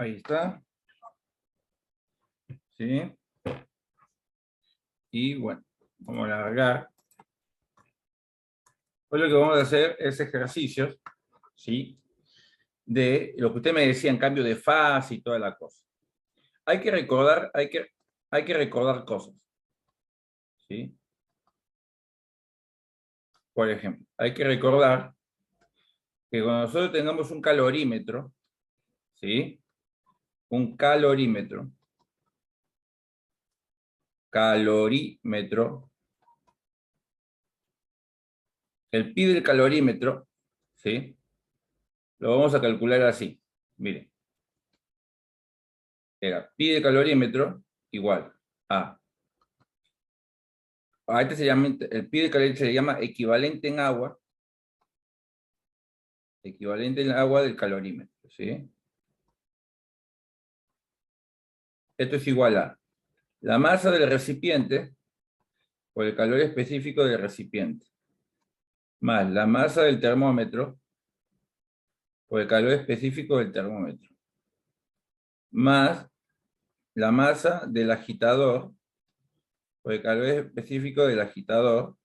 Ahí está. ¿Sí? Y bueno, vamos a alargar. Hoy lo que vamos a hacer es ejercicios, ¿sí? De lo que usted me decía en cambio de fase y toda la cosa. Hay que recordar cosas, ¿sí? Por ejemplo, hay que recordar que cuando nosotros tengamos un calorímetro, ¿sí? Un calorímetro, el pi del calorímetro, ¿sí? Lo vamos a calcular así. Miren, era pi del calorímetro igual a este se llama, el pi del calorímetro se llama equivalente en agua del calorímetro, ¿sí? Esto es igual a la masa del recipiente por el calor específico del recipiente, más la masa del termómetro por el calor específico del termómetro, más la masa del agitador por el calor específico del agitador,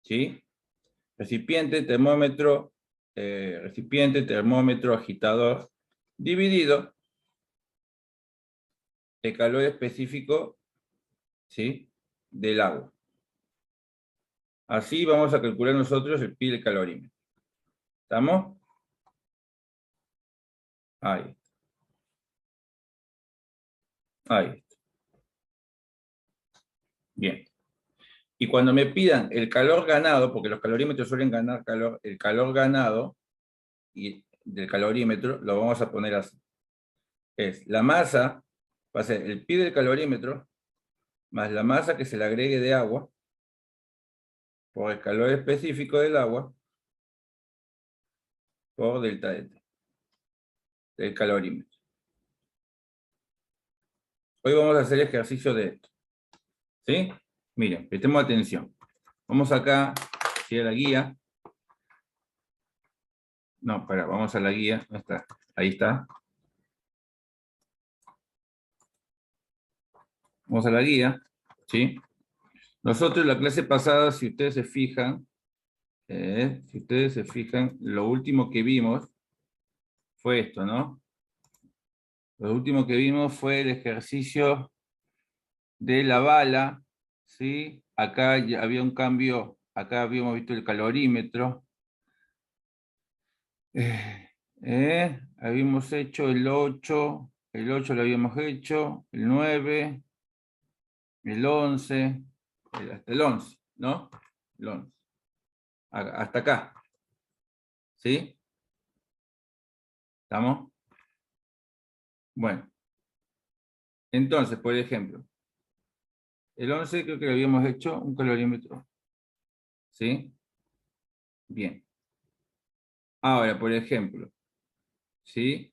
¿sí? Recipiente, termómetro, agitador, dividido el calor específico, ¿sí? Del agua. Así vamos a calcular nosotros el pi del calorímetro. ¿Estamos? Ahí. Ahí. Bien. Y cuando me pidan el calor ganado, porque los calorímetros suelen ganar calor, el calor ganado y del calorímetro, lo vamos a poner así. Es la masa, va a ser el pi del calorímetro, más la masa que se le agregue de agua, por el calor específico del agua, por delta de T, del calorímetro. Hoy vamos a hacer ejercicio de esto. ¿Sí? Miren, prestemos atención. Vamos acá, ¿sí? A la guía. No, espera, vamos a la guía. ¿Dónde está? Ahí está. Vamos a la guía. ¿Sí? Nosotros en la clase pasada, si ustedes se fijan, lo último que vimos fue esto, ¿no? Lo último que vimos fue el ejercicio de la bala, ¿sí? Acá ya había un cambio, acá habíamos visto el calorímetro. Habíamos hecho el 8 lo habíamos hecho, el 9, el 11, hasta el 11, ¿no? El 11. Hasta acá, ¿sí? ¿Estamos? Bueno, entonces, por ejemplo, el 11 creo que lo habíamos hecho un calorímetro, ¿sí? Bien. Ahora, por ejemplo, ¿sí?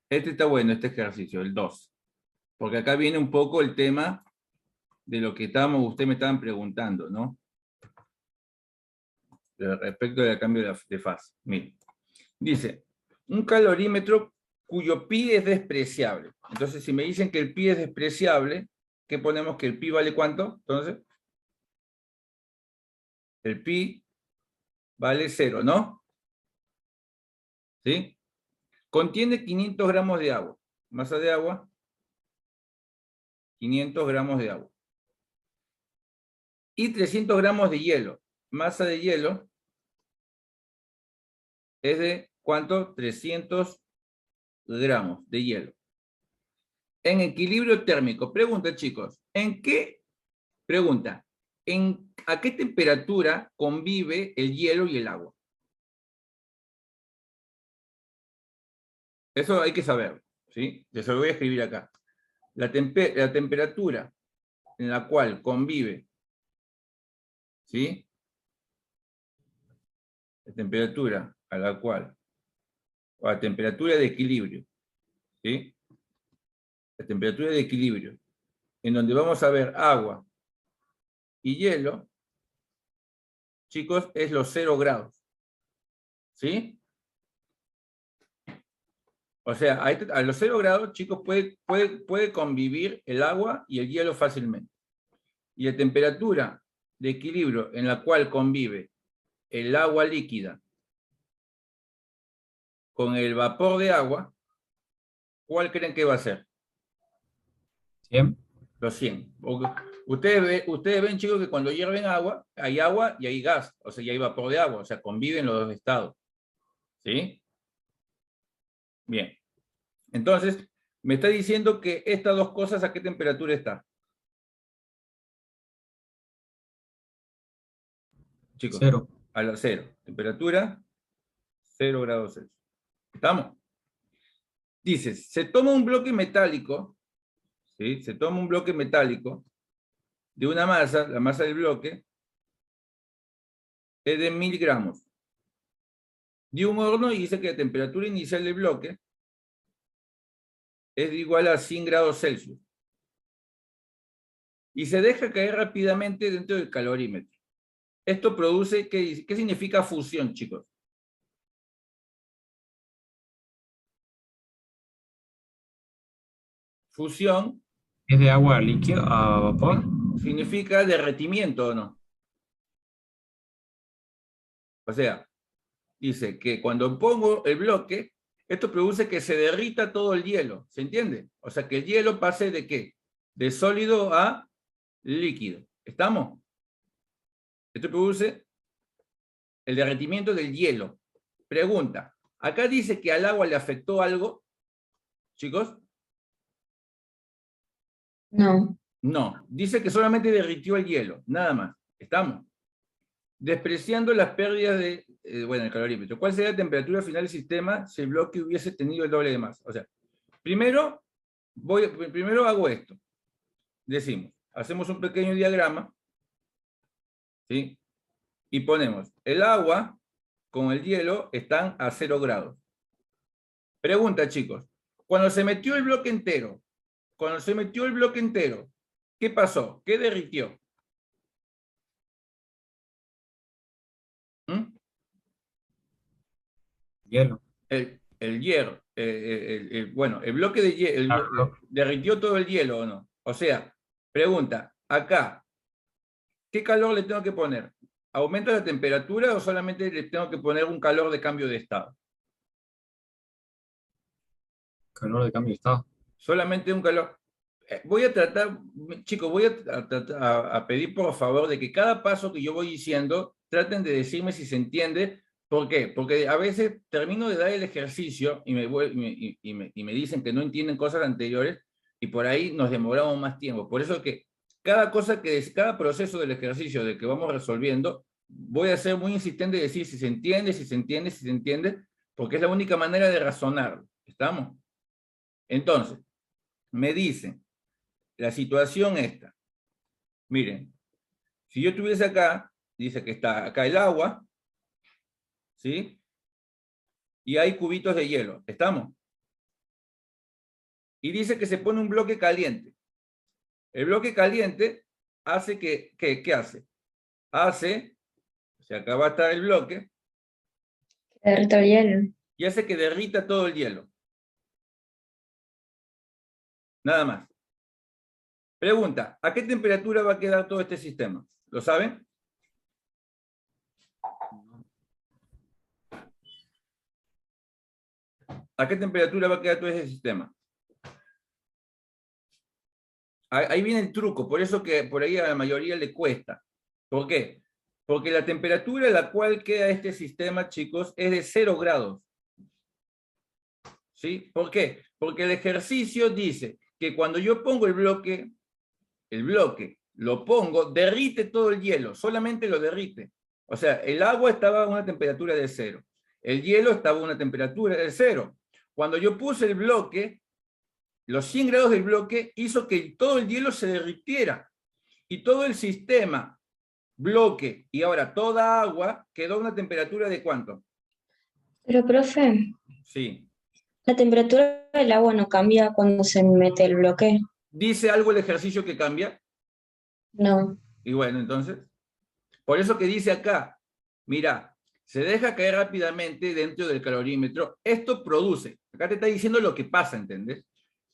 Este está bueno, este ejercicio, el 2, porque acá viene un poco el tema de lo que ustedes me estaban preguntando, ¿no? Respecto del cambio de fase. Miren, dice, un calorímetro cuyo pi es despreciable. Entonces, si me dicen que el pi es despreciable, ¿qué ponemos? Que el pi vale ¿cuánto? Entonces, el pi vale 0, ¿no? ¿Sí? Contiene 500 gramos de agua. Masa de agua, 500 gramos de agua. Y 300 gramos de hielo. Masa de hielo es de ¿cuánto? 300 gramos de hielo. En equilibrio térmico. Pregunta, chicos. ¿A qué temperatura convive el hielo y el agua? Eso hay que saber, ¿sí? Yo se lo voy a escribir acá. La temperatura en la cual convive, ¿sí? La temperatura a la cual, o la temperatura de equilibrio, ¿sí? La temperatura de equilibrio, en donde vamos a ver agua y hielo, chicos, es los 0 grados, ¿sí? O sea, a los 0 grados, chicos, puede convivir el agua y el hielo fácilmente. Y la temperatura de equilibrio en la cual convive el agua líquida con el vapor de agua, ¿cuál creen que va a ser? 100. Los 100. Ustedes ven, chicos, que cuando hierven agua, hay agua y hay gas, o sea, y hay vapor de agua, o sea, conviven los dos estados. ¿Sí? Bien. Entonces, me está diciendo que estas dos cosas, ¿a qué temperatura están? Chicos, 0. a la 0. Temperatura, 0 grados Celsius. ¿Estamos? Dice, se toma un bloque metálico, ¿sí? Se toma un bloque metálico de una masa, la masa del bloque es de 1000 gramos. De un horno y dice que la temperatura inicial del bloque es igual a 100 grados Celsius. Y se deja caer rápidamente dentro del calorímetro. Esto produce, ¿qué significa fusión, chicos? Fusión ¿Es de agua líquida a vapor? significa derretimiento, ¿o no? O sea, dice que cuando pongo el bloque, esto produce que se derrita todo el hielo, ¿se entiende? O sea, que el hielo pase ¿de qué? De sólido a líquido. ¿Estamos? Esto produce el derretimiento del hielo. Pregunta, acá dice que al agua le afectó algo, chicos. No. No, dice que solamente derritió el hielo, nada más. ¿Estamos? Despreciando las pérdidas de, bueno, el calorímetro. ¿Cuál sería la temperatura final del sistema si el bloque hubiese tenido el doble de masa? O sea, primero hago esto. Decimos, hacemos un pequeño diagrama, ¿sí? Y ponemos, el agua con el hielo están a 0 grados. Pregunta, chicos, cuando se metió el bloque entero, ¿qué pasó? ¿Qué derritió? ¿Mm? Hielo. El hierro, bueno, el bloque de hielo, derritió todo el hielo o no. O sea, pregunta, acá, ¿qué calor le tengo que poner? ¿Aumenta la temperatura o solamente le tengo que poner un calor de cambio de estado? Calor de cambio de estado. Solamente un calor. Voy a tratar, chicos, voy a pedir por favor de que cada paso que yo voy diciendo, traten de decirme si se entiende. ¿Por qué? Porque a veces termino de dar el ejercicio y me dicen que no entienden cosas anteriores y por ahí nos demoramos más tiempo. Por eso que cada proceso del ejercicio de que vamos resolviendo, voy a ser muy insistente y decir si se entiende, si se entiende, si se entiende, porque es la única manera de razonarlo. ¿Estamos? Entonces, me dicen, la situación esta. Miren, si yo tuviese acá, dice que está acá el agua, ¿sí? Y hay cubitos de hielo, ¿estamos? Y dice que se pone un bloque caliente. El bloque caliente hace que, ¿qué hace? Hace, o sea, acá va a estar el bloque, Derrito el hielo. y hace que derrita todo el hielo. Nada más. Pregunta, ¿a qué temperatura va a quedar todo este sistema? ¿Lo saben? ¿A qué temperatura va a quedar todo ese sistema? Ahí viene el truco, por eso que por ahí a la mayoría le cuesta. ¿Por qué? Porque la temperatura a la cual queda este sistema, chicos, es de 0 grados. ¿Sí? ¿Por qué? Porque el ejercicio dice que cuando yo pongo el bloque, lo pongo, derrite todo el hielo, solamente lo derrite. O sea, el agua estaba a una temperatura de 0. El hielo estaba a una temperatura de 0. Cuando yo puse el bloque, los 100 grados del bloque hizo que todo el hielo se derritiera. Y todo el sistema, bloque y ahora toda agua, quedó a una temperatura de ¿cuánto? Pero, profe, Sí. la temperatura del agua no cambia cuando se mete el bloque. ¿Dice algo el ejercicio que cambia? No. Y bueno, entonces, por eso que dice acá, mira, se deja caer rápidamente dentro del calorímetro. Esto produce, Acá te está diciendo lo que pasa, ¿entendés?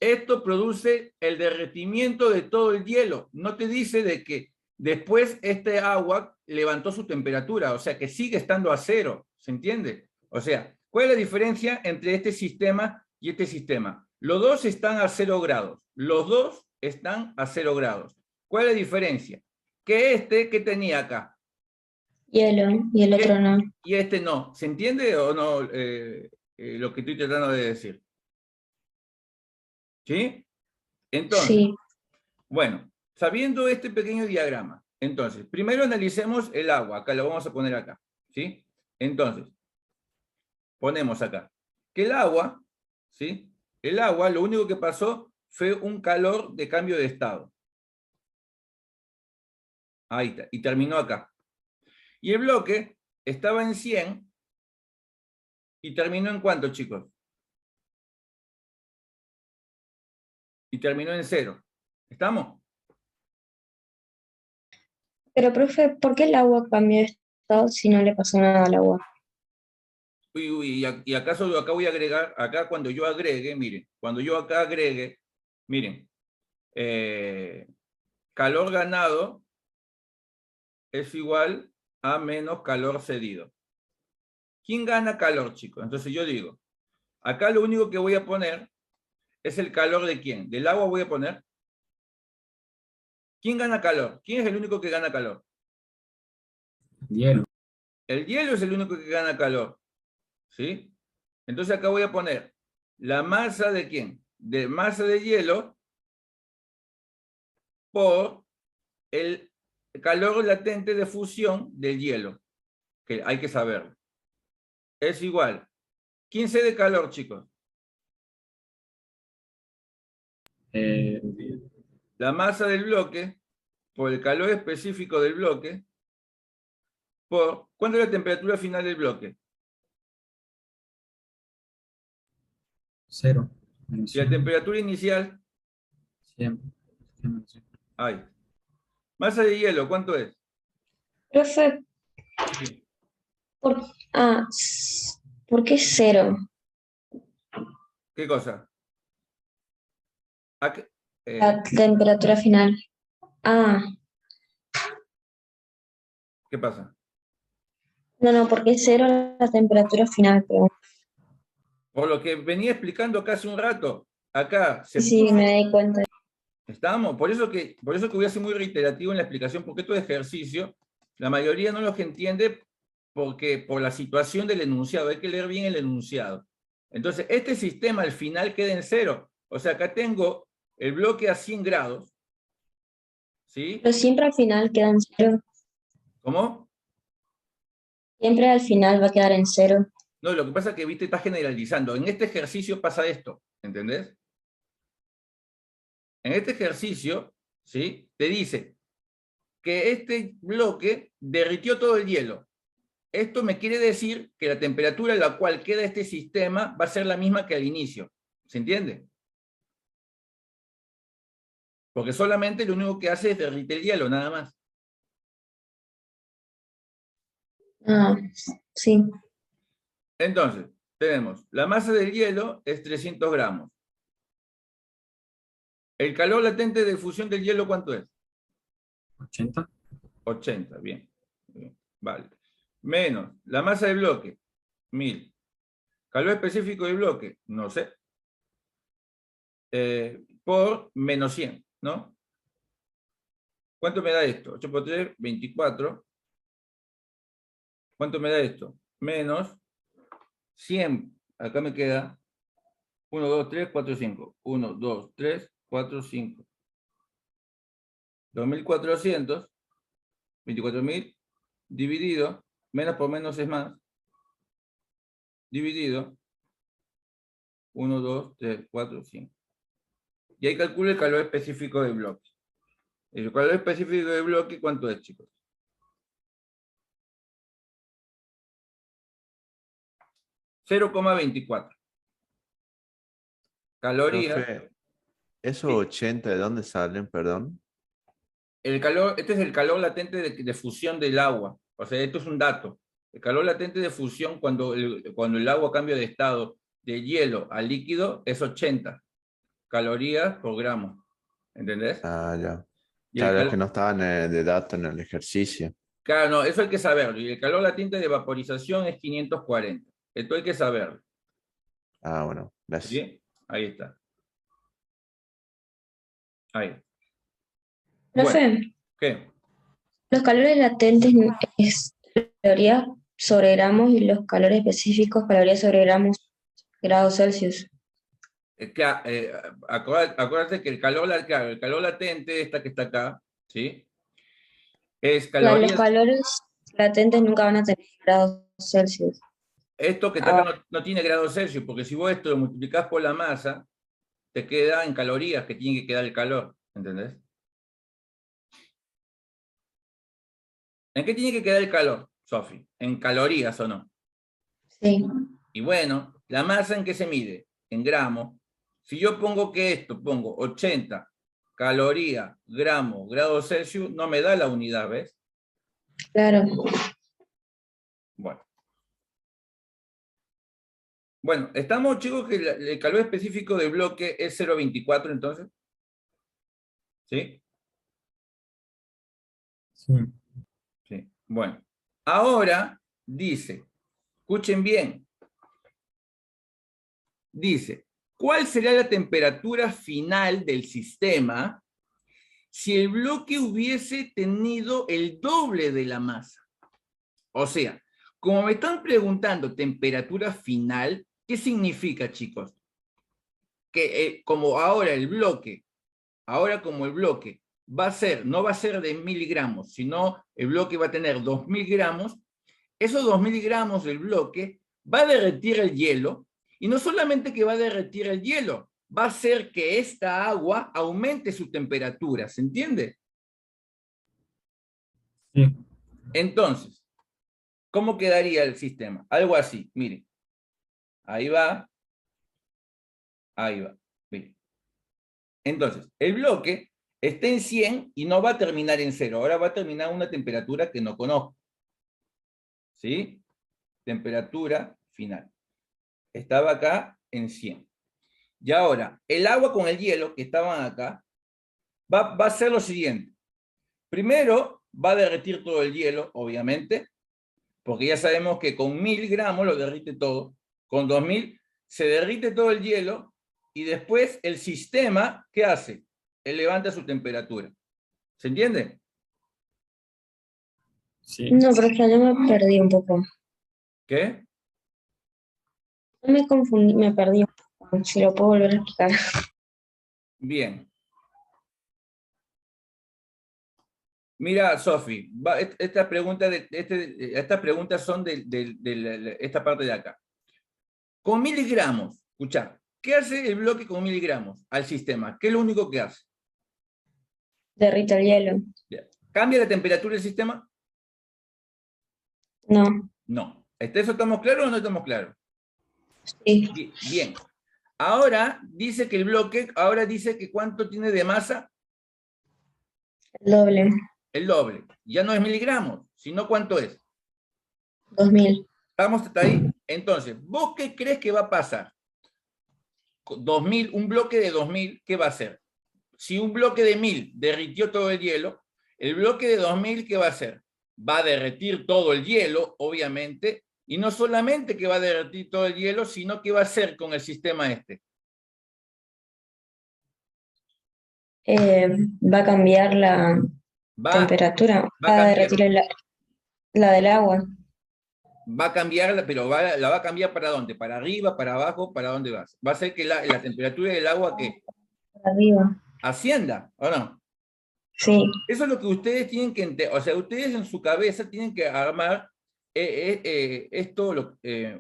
Esto produce el derretimiento de todo el hielo. No te dice de que después este agua levantó su temperatura, o sea que sigue estando a cero, ¿se entiende? O sea, ¿cuál es la diferencia entre este sistema y este sistema? Los dos están a 0 grados. Los dos están a 0 grados. ¿Cuál es la diferencia? Que este, ¿qué tenía acá? Hielo, y el otro no. Y este no. ¿Se entiende o no lo que estoy tratando de decir? ¿Sí? Entonces, Sí, bueno, sabiendo este pequeño diagrama, entonces, primero analicemos el agua. Acá lo vamos a poner acá. ¿Sí? Entonces, ponemos acá. Que el agua, ¿sí? El agua, lo único que pasó fue un calor de cambio de estado. Ahí está. Y terminó acá. Y el bloque estaba en 100 y terminó en ¿cuánto, chicos? Y terminó en 0. ¿Estamos? pero profe, ¿por qué el agua cambió de estado si no le pasó nada al agua? Uy, y acaso acá voy a agregar, acá cuando yo agregue, miren, cuando yo acá agregue, miren, calor ganado es igual a menos calor cedido. ¿Quién gana calor, chicos? Entonces yo digo, acá lo único que voy a poner es el calor de quién. ¿Del agua voy a poner? ¿Quién gana calor? ¿Quién es el único que gana calor? Hielo. El hielo es el único que gana calor. ¿Sí? Entonces acá voy a poner la masa de quién? De masa de hielo por el calor latente de fusión del hielo, que hay que saberlo. Es igual. ¿Quién cede calor, chicos? Eh, La masa del bloque por el calor específico del bloque por... ¿Cuánto es la temperatura final del bloque? 0. Menos Y la 100. temperatura inicial, 100. 100 menos 100. ahí. Masa de hielo, ¿cuánto es? Profe, Sí. ¿por, ah, ¿por qué 0? ¿Qué cosa? Acá- La temperatura final. Ah, ¿Qué pasa? no, porque 0 la temperatura final, pero Por lo que venía explicando acá hace un rato, acá se sí, puso, me di cuenta. estamos, por eso que voy a ser muy reiterativo en la explicación, porque estos ejercicios, la mayoría no los entiende porque por la situación del enunciado, hay que leer bien el enunciado. Entonces, este sistema al final queda en 0. O sea, acá tengo el bloque a 100 grados, ¿sí? Pero siempre al final queda en 0. ¿Cómo? Siempre al final va a quedar en 0. No, lo que pasa es que, viste, está generalizando. En este ejercicio pasa esto, ¿entendés? En este ejercicio, ¿sí? Te dice que este bloque derritió todo el hielo. Esto me quiere decir que la temperatura a la cual queda este sistema va a ser la misma que al inicio. ¿Se entiende? Porque solamente lo único que hace es derritir el hielo, nada más. Ah, sí. Entonces, tenemos, la masa del hielo es 300 gramos. ¿El calor latente de fusión del hielo cuánto es? 80. 80, bien. Bien, vale. Menos, la masa del bloque, 1000. Calor específico del bloque, no sé. Por menos 100, ¿no? ¿Cuánto me da esto? 8 por 3, 24. ¿Cuánto me da esto? Menos 100. Acá me queda 1, 2, 3, 4, 5. 1, 2, 3, 4, 5. 2400, 24.000, dividido, menos por menos es más, dividido, 1, 2, 3, 4, 5. Y ahí calculo el calor específico del bloque. El calor específico del bloque, ¿cuánto es, chicos? 0,24. Calorías. Profe, ¿esos Sí. 80 de dónde salen, perdón? El calor, este es el calor latente de fusión del agua. O sea, esto es un dato. El calor latente de fusión cuando el agua cambia de estado de hielo al líquido es 80 calorías por gramo. ¿Entendés? Ah, ya. Y el Claro, es que calor, no estaban de dato en el ejercicio. claro, no, eso hay que saberlo. Y el calor latente de vaporización es 540. Esto hay que saberlo. Ah, bueno, gracias. ¿Sí? Ahí está. Ahí. Bueno, Profe, ¿qué? los calores latentes es calorías sobre gramos y los calores específicos calorías sobre gramos, grados Celsius. Acuérdate que claro, el calor latente, esta que está acá, ¿sí? Es Claro, los calorías. calores latentes nunca van a tener grados Celsius. Esto que está acá Ah, no tiene grados Celsius, porque si vos esto lo multiplicás por la masa, te queda en calorías que tiene que quedar el calor. ¿Entendés? ¿En qué tiene que quedar el calor, Sofi? ¿En calorías o no? sí, Y bueno, ¿la masa en qué se mide? En gramos. Si yo pongo que esto, pongo 80 calorías, gramos, grados Celsius, no me da la unidad, ¿ves? claro. Bueno. Bueno, estamos, chicos, que el calor específico del bloque es 0,24, entonces. ¿Sí? Sí. Sí. Bueno. Ahora dice, escuchen bien, dice, ¿cuál será la temperatura final del sistema si el bloque hubiese tenido el doble de la masa? O sea, como me están preguntando temperatura final, ¿qué significa, chicos? Que como ahora como el bloque no va a ser de miligramos, sino el bloque va a tener 2000 gramos, esos 2000 gramos del bloque va a derretir el hielo, y no solamente que va a derretir el hielo, va a hacer que esta agua aumente su temperatura, ¿se entiende? Sí. Entonces, ¿cómo quedaría el sistema? Algo así, miren. Ahí va. Ahí va. Miren. Entonces, el bloque está en 100 y no va a terminar en 0. Ahora va a terminar a una temperatura que no conozco. ¿Sí? Temperatura final. Estaba acá en 100. Y ahora, el agua con el hielo que estaban acá va a hacer lo siguiente. Primero, va a derretir todo el hielo, obviamente, porque ya sabemos que con 1000 gramos lo derrite todo. Con 2000 se derrite todo el hielo y después el sistema, ¿qué hace? Él levanta su temperatura. ¿Se entiende? Sí. No, pero yo me perdí un poco. ¿Qué? No me confundí, me perdí un poco. Si lo puedo volver a explicar. Bien. Mira, Sofi, estas preguntas son de esta parte de acá. Con miligramos, escucha, ¿qué hace el bloque con miligramos al sistema? ¿Qué es lo único que hace? Derrito el hielo. ¿Cambia la temperatura del sistema? No, No. ¿Eso estamos claros o no estamos claros? sí, Bien. Ahora dice que el bloque, ahora dice que ¿cuánto tiene de masa? el doble. El doble. Ya no es miligramos, sino ¿cuánto es? 2000. ¿Estamos hasta ahí? Entonces, ¿vos qué crees que va a pasar? 2000, un bloque de 2000, ¿qué va a hacer? Si un bloque de 1000 derritió todo el hielo, el bloque de 2000, ¿qué va a hacer? Va a derretir todo el hielo, obviamente, y no solamente que va a derretir todo el hielo, sino que va a hacer con el sistema este. Va a cambiar la Va, temperatura. va a Va a cambiar, derretir la del agua. va a cambiarla, pero la va a cambiar ¿para dónde? ¿Para arriba, para abajo, para dónde vas? Va a hacer que la temperatura del agua que Arriba. ascienda, ¿o no? Sí. Eso es lo que ustedes tienen que entender, o sea, ustedes en su cabeza tienen que armar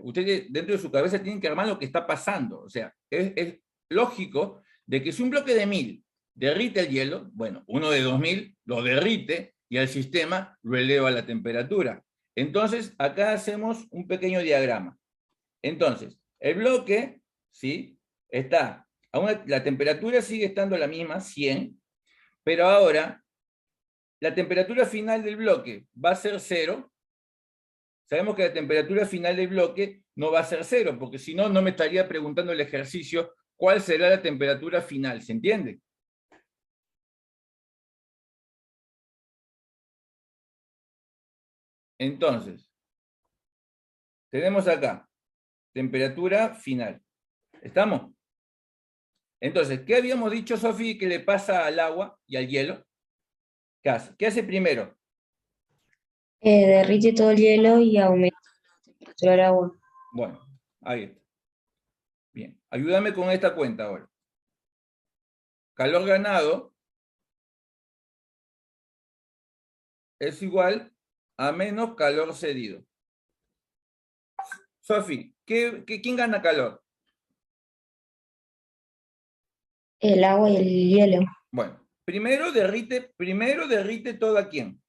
ustedes dentro de su cabeza tienen que armar lo que está pasando, o sea, es lógico de que si un bloque de 1000 derrite el hielo, bueno, uno de 2000 lo derrite y al sistema lo eleva la temperatura. Entonces, acá hacemos un pequeño diagrama. Entonces, el bloque, ¿sí? Está, la temperatura sigue estando la misma, 100, pero ahora la temperatura final del bloque va a ser 0. Sabemos que la temperatura final del bloque no va a ser 0, porque si no, no me estaría preguntando el ejercicio cuál será la temperatura final, ¿se entiende? Entonces, tenemos acá, temperatura final. ¿Estamos? Entonces, ¿qué habíamos dicho, Sofi, que le pasa al agua y al hielo? ¿Qué hace? ¿Qué hace primero? Derrite todo el hielo y aumenta la temperatura del agua. Bueno, ahí está. Bien, ayúdame con esta cuenta ahora. Calor ganado es igual a menos calor cedido. Sofi, ¿quién gana calor? El agua y el hielo. Bueno, primero derrite todo a quién.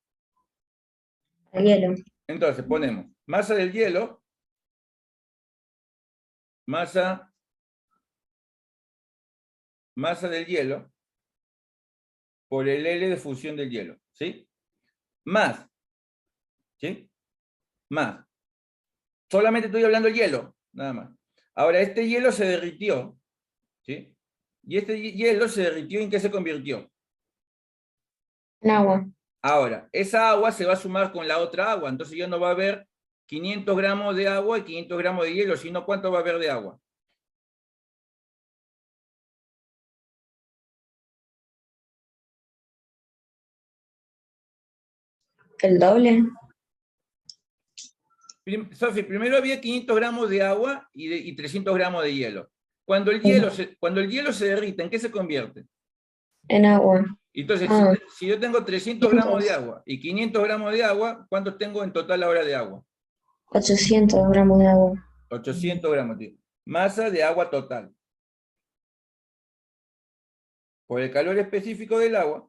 El hielo. Entonces ponemos masa del hielo, masa del hielo por el L de fusión del hielo, ¿sí? Más, ¿sí? Más. Solamente estoy hablando del hielo, nada más. Ahora, este hielo se derritió, ¿sí? Y este hielo se derritió, ¿en qué se convirtió? En agua. Ahora, esa agua se va a sumar con la otra agua, entonces ya no va a haber 500 gramos de agua y 500 gramos de hielo, sino ¿cuánto va a haber de agua? El doble. Sofi, primero había 500 gramos de agua y 300 gramos de hielo. Cuando el hielo se derrite, ¿en qué se convierte? En agua. Entonces, Ah, si yo tengo 300 gramos de 500. agua y 500 gramos de agua, ¿cuántos tengo en total ahora de agua? 800 gramos de agua. 800 gramos, tío. Masa de agua total. Por el calor específico del agua,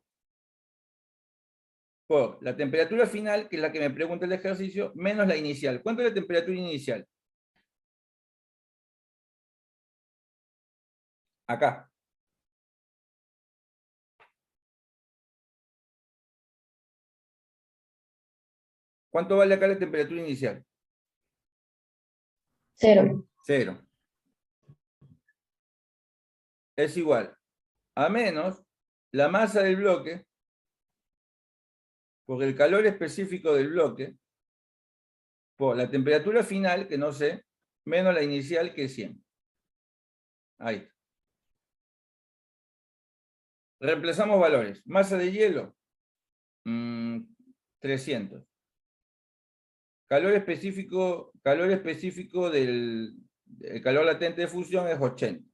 por la temperatura final, que es la que me pregunta el ejercicio, menos la inicial. ¿Cuánto es la temperatura inicial? Acá. ¿Cuánto vale acá la temperatura inicial? 0. 0. Es igual a menos la masa del bloque por el calor específico del bloque por la temperatura final, que no sé, menos la inicial, que es 100. Ahí. Reemplazamos valores. Masa de hielo, 300. Calor específico del calor latente de fusión es 80.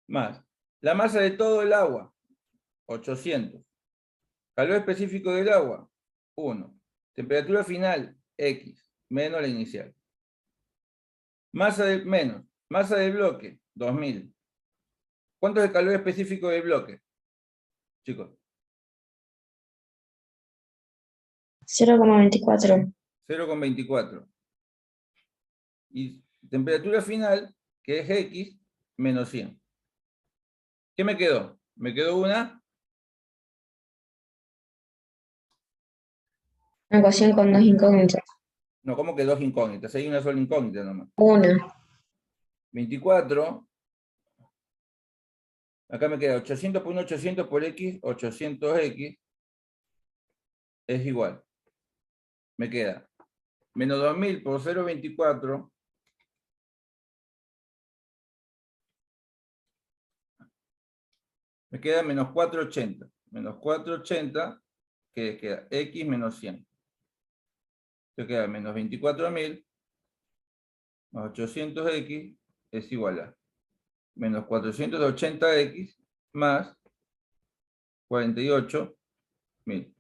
Más. La masa de todo el agua, 800. Calor específico del agua, 1. Temperatura final, X, menos la inicial. Masa del bloque, 2000. ¿Cuánto es el calor específico del bloque? Chicos. 0,24. 0,24. Y temperatura final, que es X, menos 100. ¿Qué me quedó? Me quedó una Ecuación con dos incógnitas. no, ¿cómo que dos incógnitas? Hay una sola incógnita nomás. Una. 24. Acá me queda 800 por 1, 800 por X, 800X es igual. Me queda menos 2000 por 0,24 me queda menos 480. Menos 480, que queda X menos 100. Esto queda menos 24.000 más 800X es igual a menos 480X más 48.000.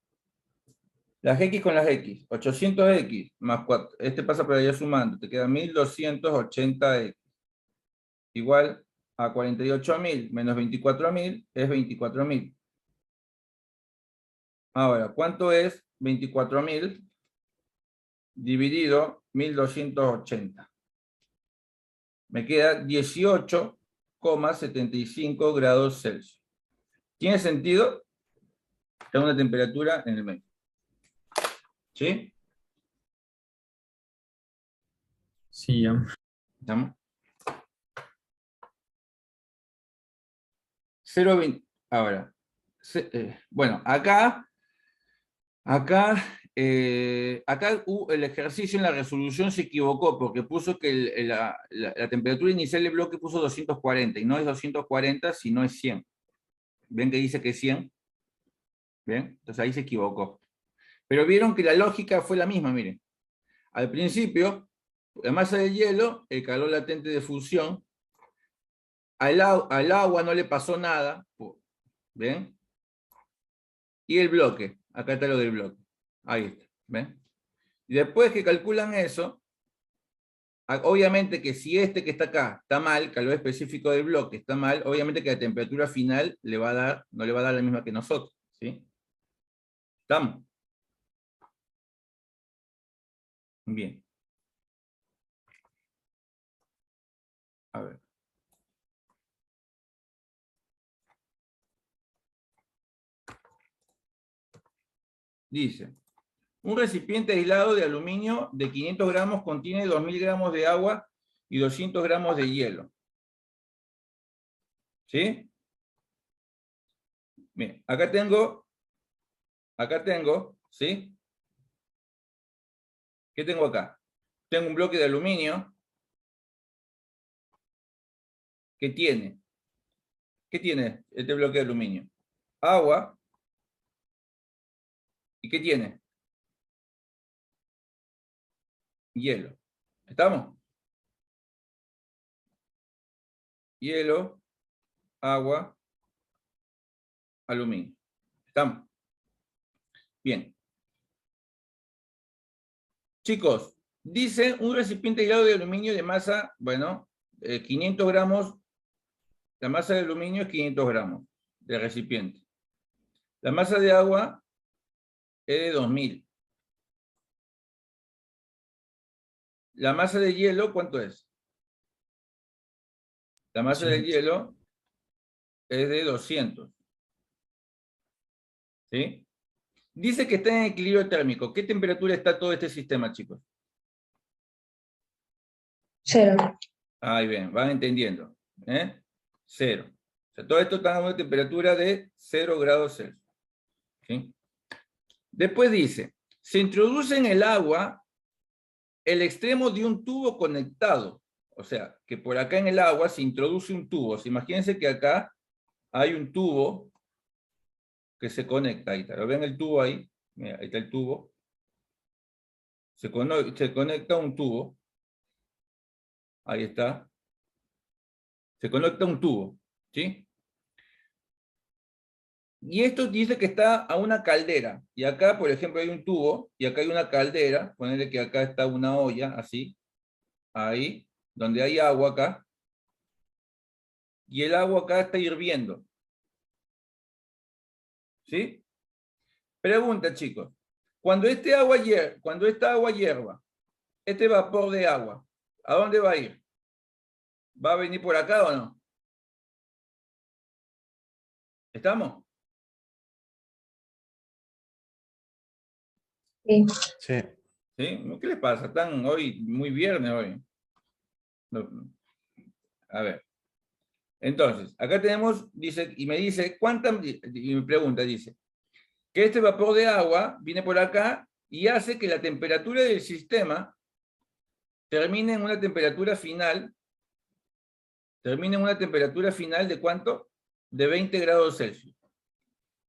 Las X con las X. 800X más 4. Este pasa por allá sumando. Te queda 1280X. Igual a 48.000 menos 24.000 es 24.000. Ahora, ¿cuánto es 24.000 dividido 1280? Me queda 18,75 grados Celsius. ¿Tiene sentido? Tengo una temperatura en el medio. ¿Sí? Sí, ya. ¿Estamos? 0,20. Ahora, bueno, acá el ejercicio en la resolución se equivocó porque puso que la temperatura inicial del bloque puso 240 y no es 240, sino es 100. ¿Ven que dice que es 100? ¿Ven? Entonces ahí se equivocó. Pero vieron que la lógica fue la misma, miren. Al principio, la masa de hielo, el calor latente de fusión, al agua no le pasó nada, ¿ven? Y el bloque, acá está lo del bloque. Ahí está, ¿ven? Y después que calculan eso, obviamente que si este que está acá está mal, calor específico del bloque está mal, obviamente que la temperatura final le va a dar, no le va a dar la misma que nosotros, ¿sí? ¿Estamos? Bien. A ver. Dice, un recipiente aislado de aluminio de 500 gramos contiene 2000 gramos de agua y 200 gramos de hielo. ¿Sí? Bien, acá tengo, ¿sí? ¿Qué tengo acá? Tengo un bloque de aluminio que tiene, ¿qué tiene este bloque de aluminio? Agua, ¿y qué tiene? Hielo. ¿Estamos? Hielo, agua, aluminio. ¿Estamos? Bien. Chicos, dice un recipiente aislado de aluminio de masa, bueno, 500 gramos, la masa de aluminio es 500 gramos de recipiente. La masa de agua es de 2000. La masa de hielo, ¿cuánto es? La masa del hielo es de 200. ¿Sí? Dice que está en equilibrio térmico. ¿Qué temperatura está todo este sistema, chicos? 0. Ahí bien, van entendiendo. ¿Eh? 0. O sea, todo esto está a una temperatura de 0 grados Celsius. ¿Sí? Después dice, se introduce en el agua el extremo de un tubo conectado. O sea, que por acá en el agua se introduce un tubo. O sea, imagínense que acá hay un tubo que se conecta. Ahí está. ¿Lo ven el tubo ahí? Mira, ahí está el tubo. Se conecta a un tubo. Ahí está. Se conecta a un tubo. ¿Sí? Y esto dice que está a una caldera. Y acá, por ejemplo, hay un tubo y acá hay una caldera. Ponerle que acá está una olla, así. Ahí, donde hay agua acá. Y el agua acá está hirviendo. ¿Sí? Pregunta, chicos. Cuando esta agua hierva, este vapor de agua, ¿a dónde va a ir? ¿Va a venir por acá o no? ¿Estamos? Sí. Sí. ¿Sí? ¿Qué les pasa? Están hoy muy viernes hoy. A ver. Entonces, acá tenemos, dice, y me dice, y me pregunta, dice, que este vapor de agua viene por acá y hace que la temperatura del sistema termine en una temperatura final de ¿cuánto? De 20 grados Celsius.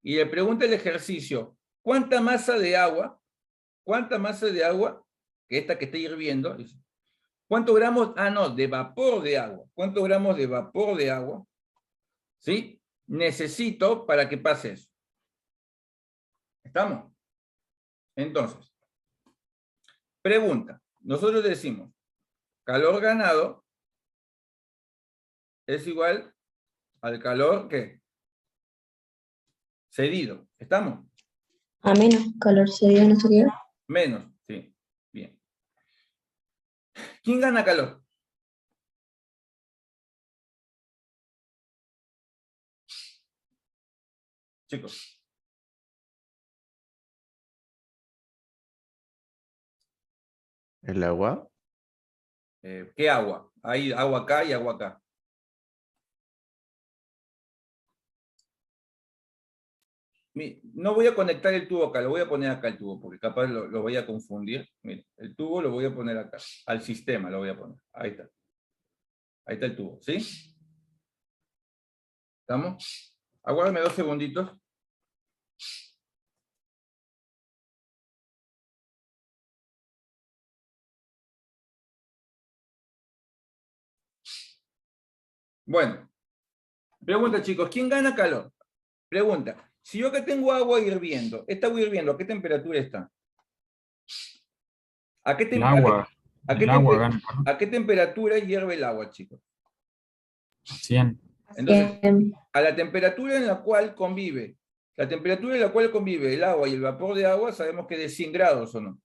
Y le pregunta el ejercicio, ¿cuánta masa de agua, que esta que está hirviendo, cuántos gramos, de vapor de agua, cuántos gramos de vapor de agua, ¿sí? Necesito para que pase eso. ¿Estamos? Entonces, pregunta, nosotros decimos, calor ganado es igual al calor, ¿qué? Cedido. ¿Estamos? A menos calor sería, no sería. Menos, sí. Bien. ¿Quién gana calor? Chicos. ¿El agua? ¿Qué agua? Hay agua acá y agua acá. No voy a conectar el tubo acá, lo voy a poner acá el tubo, porque capaz lo voy a confundir. Mira, el tubo lo voy a poner acá, al sistema lo voy a poner. Ahí está. Ahí está el tubo, ¿sí? ¿Estamos? Aguárdame 2 segunditos. Bueno, pregunta, chicos, ¿quién gana calor? Pregunta, si yo acá tengo agua hirviendo, ¿esta agua hirviendo a qué temperatura está? ¿A qué, El agua, gana calor. ¿A qué temperatura hierve el agua, chicos? 100. Entonces, a la temperatura en la cual convive, el agua y el vapor de agua, sabemos que es de 100 grados, ¿o no?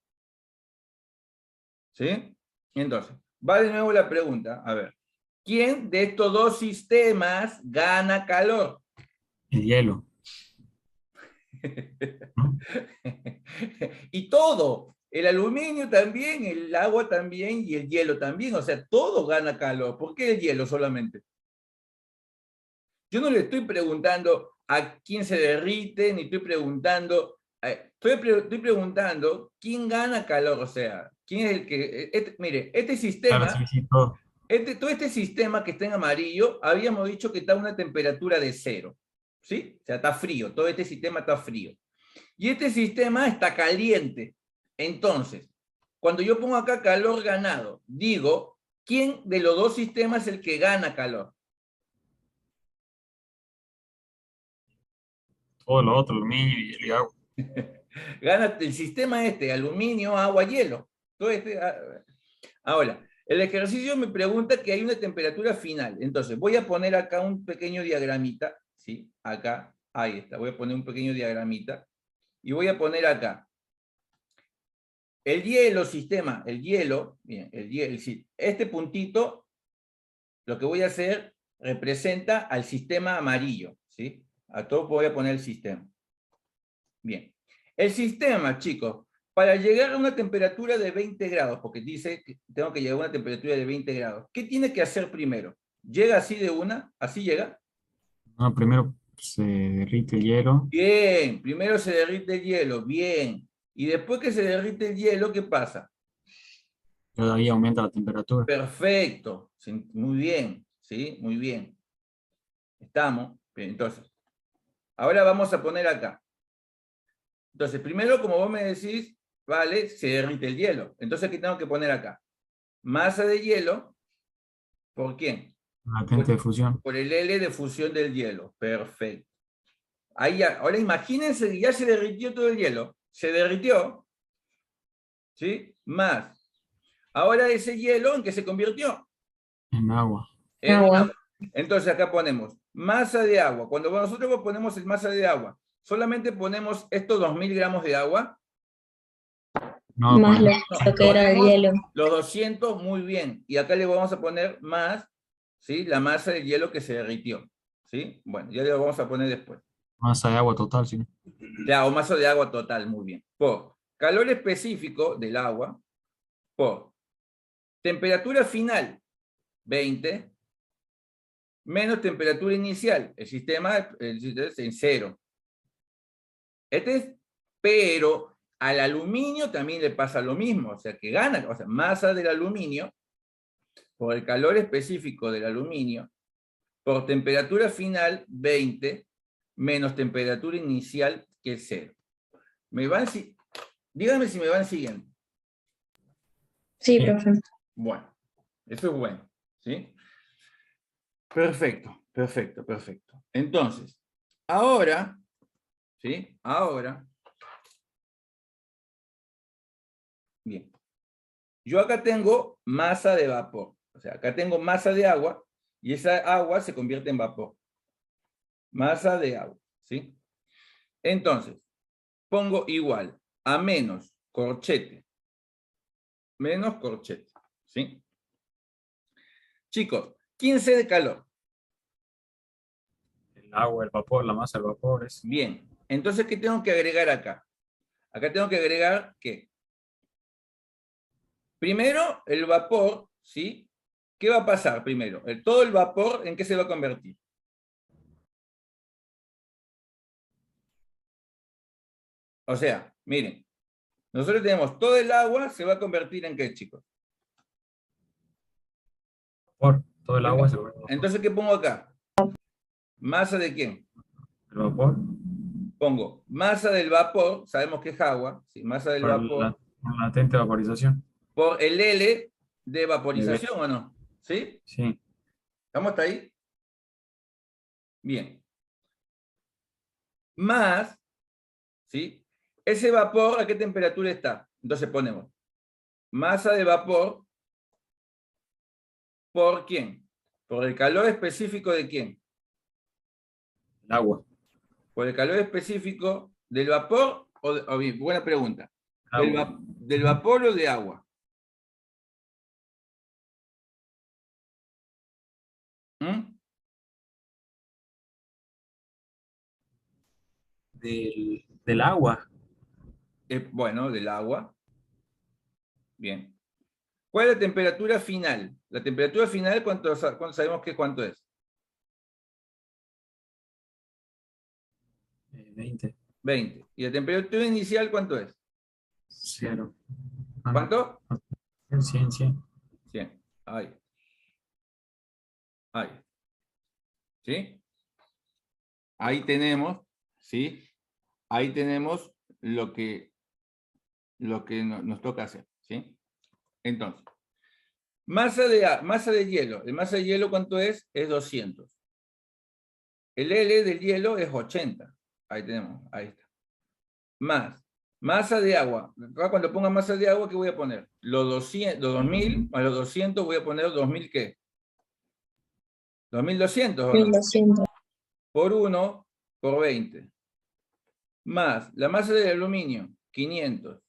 ¿Sí? Entonces, va de nuevo la pregunta, a ver, ¿quién de estos dos sistemas gana calor? El hielo. Y todo, el aluminio también, el agua también y el hielo también, o sea, todo gana calor. ¿Por qué el hielo solamente? Yo no le estoy preguntando a quién se derrite, ni estoy preguntando, estoy preguntando quién gana calor, o sea, quién es el que, mire, este sistema, Claro, sí, todo. todo este sistema que está en amarillo, habíamos dicho que está a una temperatura de 0, ¿sí? O sea, está frío, todo este sistema está frío. Y este sistema está caliente. Entonces, cuando yo pongo acá calor ganado, digo, ¿quién de los dos sistemas es el que gana calor? Todo lo otro, aluminio, hielo y agua. Gana el sistema este, aluminio, agua, hielo. Todo este, ahora, el ejercicio me pregunta que hay una temperatura final. Entonces, voy a poner acá un pequeño diagramita, ¿sí? Acá, ahí está, voy a poner un pequeño diagramita. Y voy a poner acá. El hielo, sistema, el hielo, bien, este puntito, lo que voy a hacer, representa al sistema amarillo, ¿sí? A todo voy a poner el sistema. Bien. El sistema, chicos, para llegar a una temperatura de 20 grados, porque dice que tengo que llegar a una temperatura de 20 grados, ¿qué tiene que hacer primero? ¿Llega así de una? ¿Así llega? No, primero se derrite el hielo. Bien, primero se derrite el hielo, bien. Y después que se derrite el hielo, ¿qué pasa? Luego ahí aumenta la temperatura. Perfecto, sí, muy bien, ¿sí? Muy bien. Estamos, bien, entonces, ahora vamos a poner acá. Entonces, primero, como vos me decís, vale, se derrite el hielo. Entonces, ¿qué tengo que poner acá? Masa de hielo, ¿por quién? Latente de fusión. Por el L de fusión del hielo, perfecto. Ahí ya, ahora imagínense que ya se derritió todo el hielo, se derritió, ¿sí? Más. Ahora ese hielo, ¿en qué se convirtió? En agua. En Agua. agua. Entonces acá ponemos masa de agua. Cuando nosotros ponemos el masa de agua, solamente ponemos estos 2000 gramos de agua. No, Más pues, lo que era el Ponemos hielo. los 200, muy bien. Y acá le vamos a poner más, ¿sí? La masa de hielo que se derritió, ¿sí? Bueno, ya le vamos a poner después. masa de agua total, sí. Ya, o masa de agua total, muy bien. Por calor específico del agua, por temperatura final, 20, menos temperatura inicial. El sistema es en 0. Pero al aluminio también le pasa lo mismo, o sea que gana, o sea, masa del aluminio, por el calor específico del aluminio, por temperatura final 20, menos temperatura inicial que es 0. Díganme si me van siguiendo. Sí, profe. Bueno, eso es bueno, ¿sí? Perfecto, perfecto, perfecto. Entonces, ahora, ¿sí? Ahora, bien, yo acá tengo masa de vapor, o sea, acá tengo masa de agua y esa agua se convierte en vapor. Masa de agua, ¿sí? Entonces, pongo igual a menos corchete, ¿sí? Chicos, 15 de calor. El agua, el vapor, la masa del vapor es. Bien, entonces, ¿qué tengo que agregar acá? Acá tengo que agregar, ¿qué? Primero, el vapor ¿sí? ¿Qué va a pasar primero? Todo el vapor, ¿en qué se va a convertir? O sea, miren, nosotros tenemos todo el agua, se va a convertir ¿en qué, chicos? Vapor. Todo el agua se vuelve vapor. Entonces, ¿qué pongo acá? ¿Masa de quién? El vapor. Pongo masa del vapor, sabemos que es agua, ¿sí? Masa del Por vapor, por latente vaporización. por el L de De vaporización, ¿o no? ¿Sí? Sí. ¿Estamos hasta ahí? Bien. Más, ¿sí? Ese vapor, ¿a qué temperatura está? Entonces ponemos masa de vapor por ¿quién? Por el calor específico de ¿quién? El agua. Por el calor específico del vapor, o bien, buena pregunta. El agua. ¿Del vapor o de agua? ¿Mm? Del agua. Bueno, del agua. Bien. ¿Cuál es la temperatura final? La temperatura final, ¿cuánto sabemos que cuánto es? 20. 20. ¿Y la temperatura inicial cuánto es? 0. ¿Cuánto? 100, 100. 100. Ahí. Ahí. ¿Sí? Ahí tenemos, ¿sí? Ahí tenemos lo que nos toca hacer, ¿sí? Entonces, masa de hielo. ¿El masa de hielo cuánto es? Es 200. El L del hielo es 80. Ahí tenemos, ahí está. Más masa de agua. Acá cuando ponga masa de agua, ¿qué voy a poner? Los 2000 más los 200 voy a poner 2000, ¿qué? 2200, ¿o no? 1200. Por 1 por 20. Más la masa del aluminio, 500.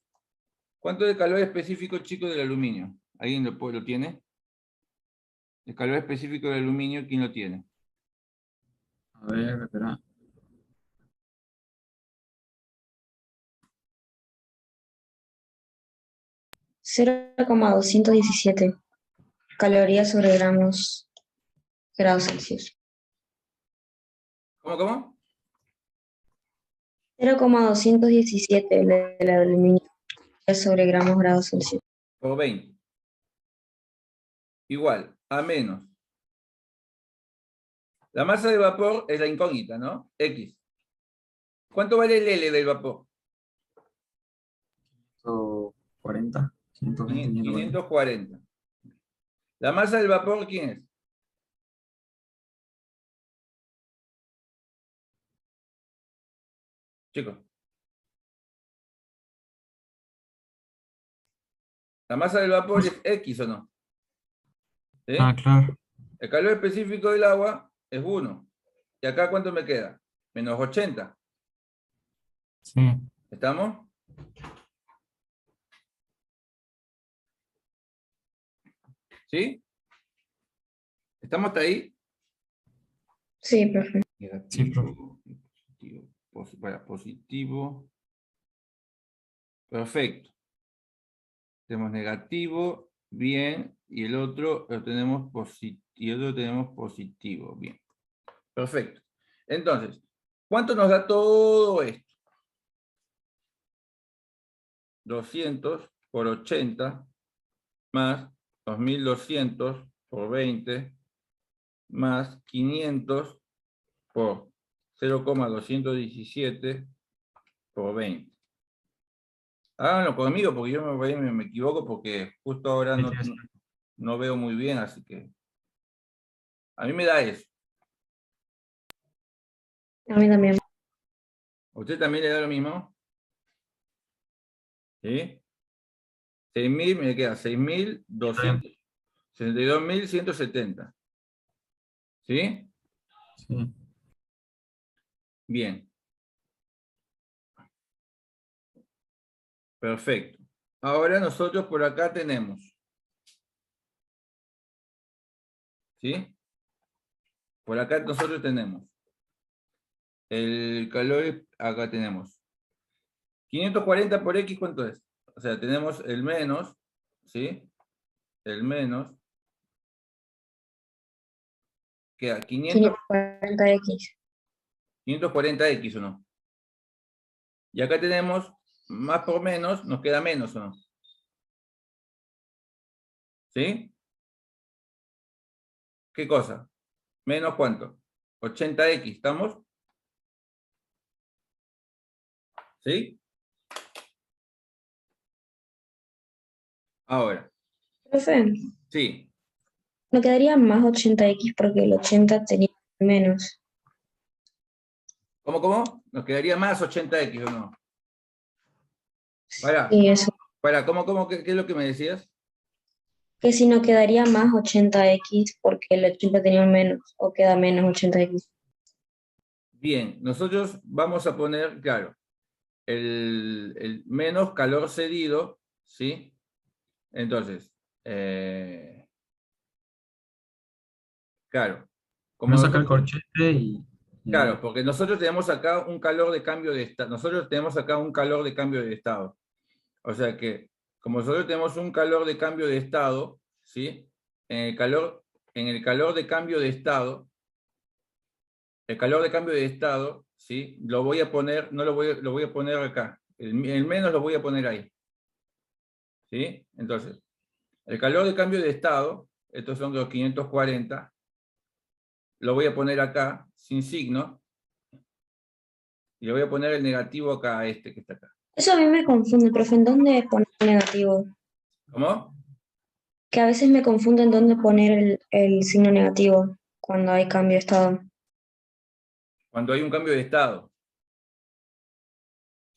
¿Cuánto de calor específico, chico, del aluminio? ¿Alguien lo tiene? El calor específico del aluminio, ¿quién lo tiene? A ver, espera. 0,217 calorías sobre grados Celsius. ¿Cómo? 0,217 del aluminio sobre grados Celsius. Por 20. Igual, a menos. La masa de vapor es la incógnita, ¿no? X. ¿Cuánto vale el L del vapor? 140. 120, 140. 540. ¿La masa del vapor quién es? Chicos. ¿La masa del vapor es X o no? ¿Sí? Ah, claro. El calor específico del agua es 1. ¿Y acá cuánto me queda? Menos 80. Sí. ¿Estamos? ¿Sí? ¿Estamos hasta ahí? Sí, profe. Sí, profe. Positivo. Positivo. Perfecto. Tenemos negativo, bien, y el otro lo tenemos positivo, bien. Perfecto. Entonces, ¿cuánto nos da todo esto? 200 por 80 más 2200 por 20 más 500 por 0,217 por 20. Háganlo conmigo porque yo me equivoco porque justo ahora no veo muy bien, así que a mí me da eso. A mí también. ¿A usted también le da lo mismo? ¿Sí? 6.000, me queda 6.200, 62.170. ¿Sí? Sí. Bien. Perfecto. Ahora nosotros por acá tenemos. ¿Sí? Por acá nosotros tenemos. El calor, acá tenemos. 540 por X, ¿cuánto es? O sea, tenemos el menos, ¿sí? El menos queda 500, 540x. 540x, ¿o no? Y acá tenemos más por menos, nos queda menos, ¿o no? ¿Sí? ¿Qué cosa? ¿Menos cuánto? 80x, ¿estamos? ¿Sí? Ahora, Profe, sí. me quedaría más 80x porque el 80 tenía menos. ¿Cómo? Nos quedaría más 80x, ¿o no? Y eso. ¿Cómo? ¿Qué es lo que me decías? Que si no quedaría más 80x porque el 80 tenía un menos, o queda menos 80x. Bien, nosotros vamos a poner, claro, el menos calor cedido, ¿sí? Entonces, claro, como No sacar el nosotros, corchete y claro, ahí. porque nosotros tenemos acá un calor de cambio de estado, nosotros tenemos acá un calor de cambio de estado. O sea que, como nosotros tenemos un calor de cambio de estado, ¿sí? En el calor de cambio de estado, el calor de cambio de estado, ¿sí? Lo voy a poner, no lo voy a poner acá. El menos lo voy a poner ahí. ¿Sí? Entonces, el calor de cambio de estado, estos son los 540, lo voy a poner acá, sin signo, y le voy a poner el negativo acá a este que está acá. Eso a mí me confunde, profe, ¿en dónde poner el negativo? ¿Cómo? Que a veces me confunde en dónde poner el signo negativo cuando hay cambio de estado. Cuando hay un cambio de estado.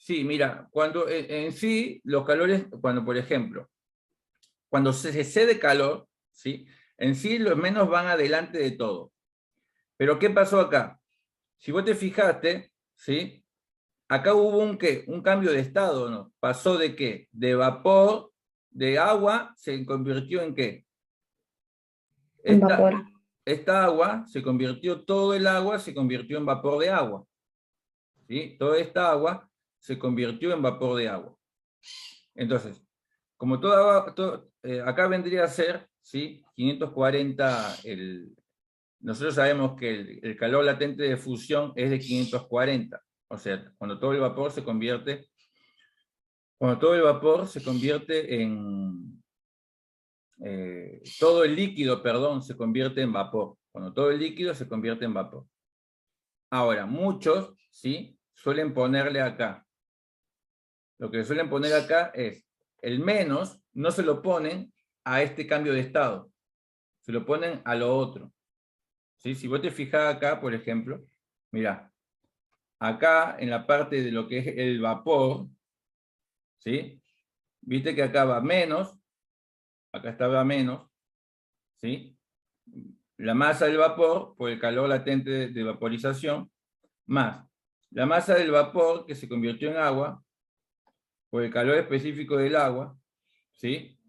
Sí, mira, cuando en sí los calores, cuando por ejemplo, cuando se cede calor, ¿sí? En sí los menos van adelante de todo. Pero ¿qué pasó acá? Si vos te fijaste, ¿sí? Acá hubo ¿qué? Un cambio de estado, ¿no? Pasó de ¿qué? De vapor, de agua, se convirtió en ¿qué? En vapor. Esta agua se convirtió, todo el agua se convirtió en vapor de agua. ¿Sí? Toda esta agua se convirtió en vapor de agua. Entonces, como toda agua, acá vendría a ser, ¿sí? 540, nosotros sabemos que el calor latente de fusión es de 540. O sea, cuando todo el vapor se convierte en, todo el líquido, perdón, se convierte en vapor. Cuando todo el líquido se convierte en vapor. Ahora, muchos, ¿sí? Suelen ponerle acá. Lo que suelen poner acá es, el menos no se lo ponen a este cambio de estado, se lo ponen a lo otro. ¿Sí? Si vos te fijas acá, por ejemplo, mira, acá en la parte de lo que es el vapor, ¿sí? Viste que acá va menos, acá estaba menos, ¿sí? La masa del vapor por el calor latente de vaporización, más la masa del vapor que se convirtió en agua por el calor específico del agua, ¿sí?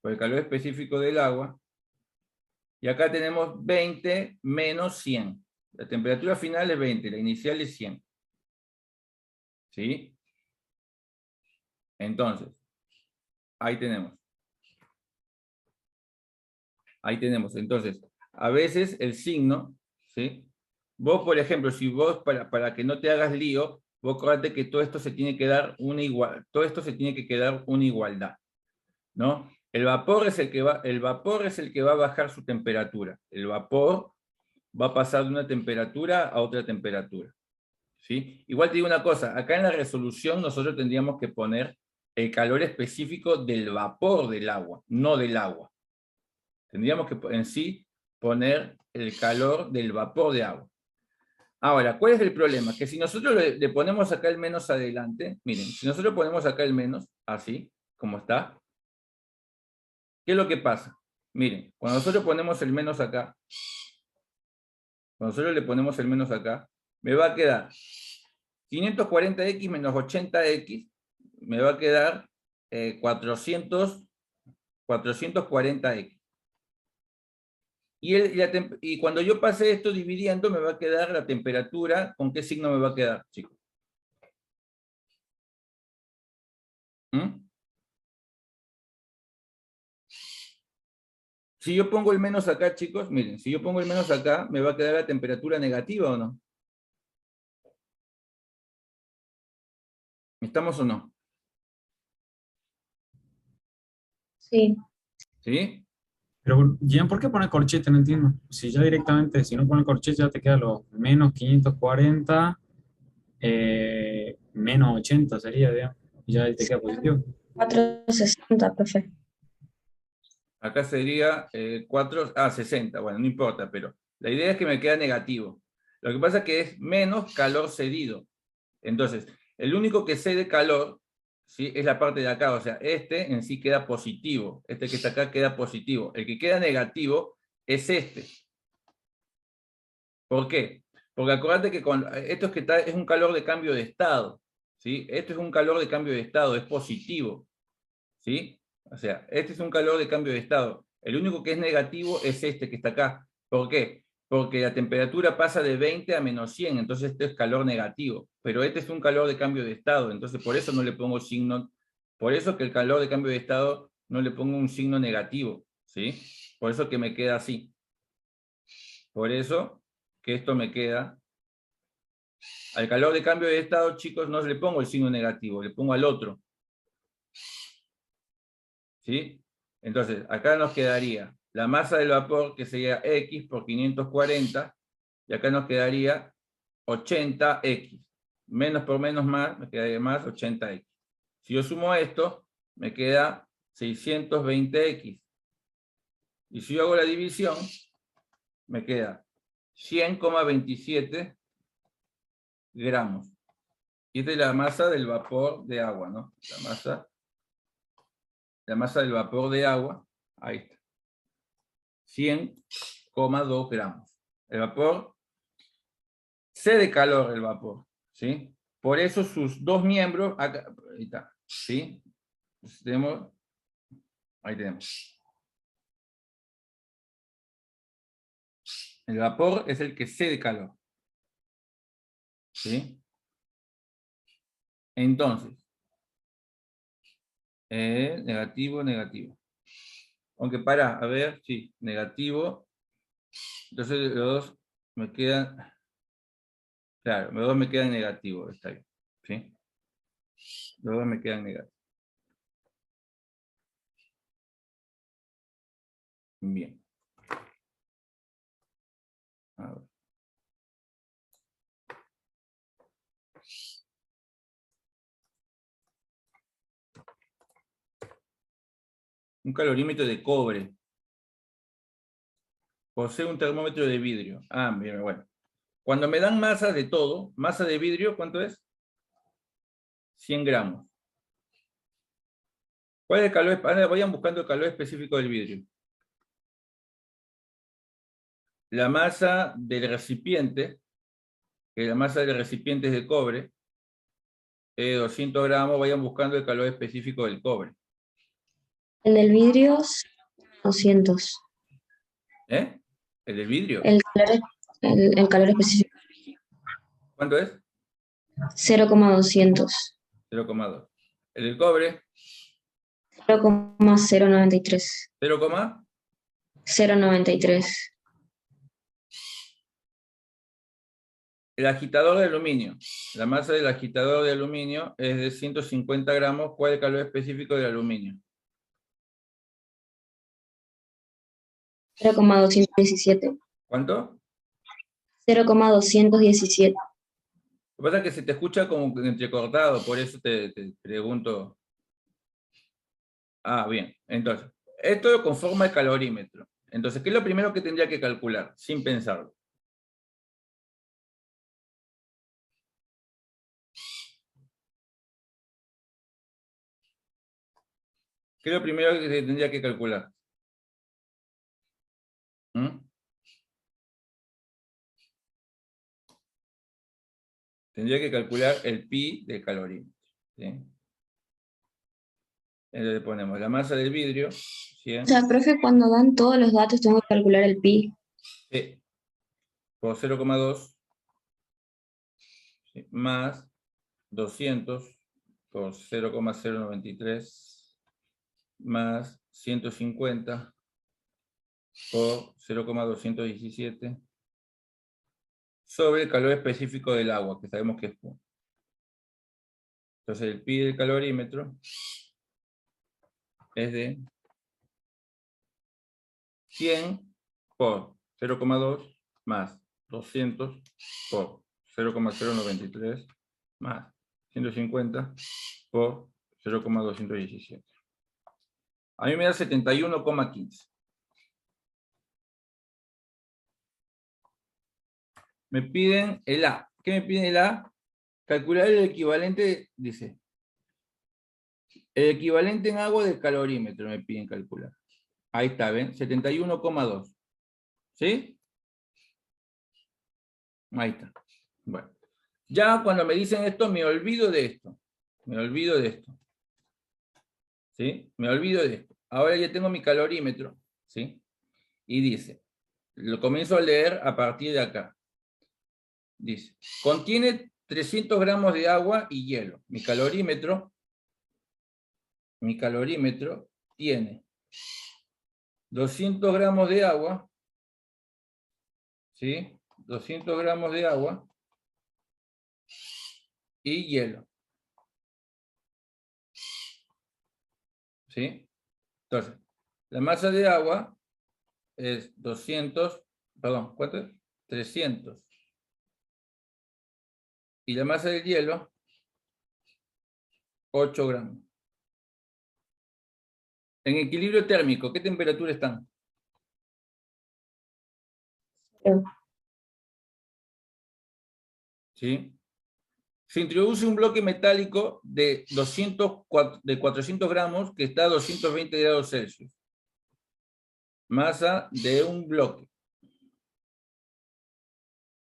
Por el calor específico del agua. Y acá tenemos 20 menos 100. La temperatura final es 20, la inicial es 100. ¿Sí? Entonces, ahí tenemos. Ahí tenemos. Entonces, a veces el signo, ¿sí? Vos, por ejemplo, si vos, para que no te hagas lío, vos acordate que todo esto se tiene que dar todo esto se tiene que quedar una igualdad, ¿no? El vapor es el que va a bajar su temperatura. El vapor va a pasar de una temperatura a otra temperatura, ¿sí? Igual te digo una cosa, acá en la resolución nosotros tendríamos que poner el calor específico del vapor del agua, no del agua. Tendríamos que en sí poner el calor del vapor de agua. Ahora, ¿cuál es el problema? Que si nosotros le ponemos acá el menos adelante, miren, si nosotros ponemos acá el menos, así, como está, ¿qué es lo que pasa? Miren, cuando nosotros ponemos el menos acá, cuando nosotros le ponemos el menos acá, me va a quedar 540x menos 80x, me va a quedar 440x. Y cuando yo pase esto dividiendo, me va a quedar la temperatura. ¿Con qué signo me va a quedar, chicos? ¿Mm? Si yo pongo el menos acá, chicos, miren, si yo pongo el menos acá, ¿me va a quedar la temperatura negativa o no? ¿Estamos o no? Sí. ¿Sí? Pero, Gian, ¿por qué pone corchete? No entiendo. Si ya directamente, si no pone corchete, ya te queda los menos 540, menos 80 sería, digamos. Y ya ahí te queda positivo. 460, profe. Acá sería 60. Bueno, no importa, pero la idea es que me queda negativo. Lo que pasa es que es menos calor cedido. Entonces, el único que cede calor, ¿sí?, es la parte de acá. O sea, este en sí queda positivo. Este que está acá queda positivo. El que queda negativo es este. ¿Por qué? Porque acuérdate que esto es que es un calor de cambio de estado. ¿Sí? Esto es un calor de cambio de estado, es positivo. ¿Sí? O sea, este es un calor de cambio de estado. El único que es negativo es este que está acá. ¿Por qué? Porque la temperatura pasa de 20 a menos 100, entonces este es calor negativo. Pero este es un calor de cambio de estado, entonces por eso no le pongo signo, por eso que el calor de cambio de estado no le pongo un signo negativo, ¿sí? Por eso que me queda así. Por eso que esto me queda. Al calor de cambio de estado, chicos, no le pongo el signo negativo, le pongo al otro. ¿Sí? Entonces, acá nos quedaría la masa del vapor, que sería X por 540, y acá nos quedaría 80X. Menos por menos más, me quedaría más 80X. Si yo sumo esto, me queda 620X. Y si yo hago la división, me queda 100,27 gramos. Y esta es la masa del vapor de agua, ¿no? La masa del vapor de agua, ahí está. 100,2 gramos. El vapor cede calor, el vapor, ¿sí? Por eso sus dos miembros, acá, ahí está, ¿sí? Entonces ahí tenemos. El vapor es el que cede calor, ¿sí? Entonces, negativo, negativo. Aunque para, a ver, sí, negativo. Entonces los dos me quedan, claro, los dos me quedan negativos, está bien, ¿sí? Los dos me quedan negativos. Bien. A ver. Un calorímetro de cobre. Posee un termómetro de vidrio. Ah, bien, bueno. Cuando me dan masa de todo, masa de vidrio, ¿cuánto es? 100 gramos. ¿Cuál es el calor? Vayan buscando el calor específico del vidrio. La masa del recipiente, que la masa del recipiente es de cobre, 200 gramos, vayan buscando el calor específico del cobre. El del vidrio, 200. ¿Eh? ¿El del vidrio? El calor específico, ¿Cuánto es? 0,200. 0,2. ¿El del cobre? 0,093. 0, 0,93. el agitador de aluminio. La masa del agitador de aluminio es de 150 gramos. ¿Cuál es el calor específico del aluminio? 0,217. ¿Cuánto? 0,217. Lo que pasa es que se te escucha como entrecortado, por eso te pregunto. Ah, bien. Entonces, esto lo conforma el calorímetro. Entonces, ¿qué es lo primero que tendría que calcular? Sin pensarlo. ¿Qué es lo primero que se tendría que calcular? ¿Mm? Tendría que calcular el pi del calorímetro. ¿Sí? Entonces ponemos la masa del vidrio, 100, O sea, profe, cuando dan todos los datos tengo que calcular el pi. por 0,2, ¿sí?, más 200 por 0,093 más 150 por 0,217 sobre el calor específico del agua, que sabemos que es Q. Entonces el pi del calorímetro es de 100 por 0,2 más 200 por 0,093 más 150 por 0,217. A mí me da 71,15. Me piden el A. ¿Qué me piden el A? Calcular el equivalente, dice. El equivalente en agua del calorímetro me piden calcular. Ahí está, ¿ven? 71,2. ¿Sí? Ahí está. Bueno. Ya cuando me dicen esto, me olvido de esto. Me olvido de esto. ¿Sí? Me olvido de esto. Ahora ya tengo mi calorímetro. ¿Sí? Y dice, lo comienzo a leer a partir de acá. Dice, contiene 300 gramos de agua y hielo. Mi calorímetro tiene 200 gramos de agua, ¿sí? 200 gramos de agua y hielo. ¿Sí? Entonces, la masa de agua es 200, perdón, ¿cuánto es? 300. Y la masa del hielo, 8 gramos. En equilibrio térmico, ¿qué temperatura están? ¿Sí? Se introduce un bloque metálico de 400 gramos que está a 220 grados Celsius. Masa de un bloque.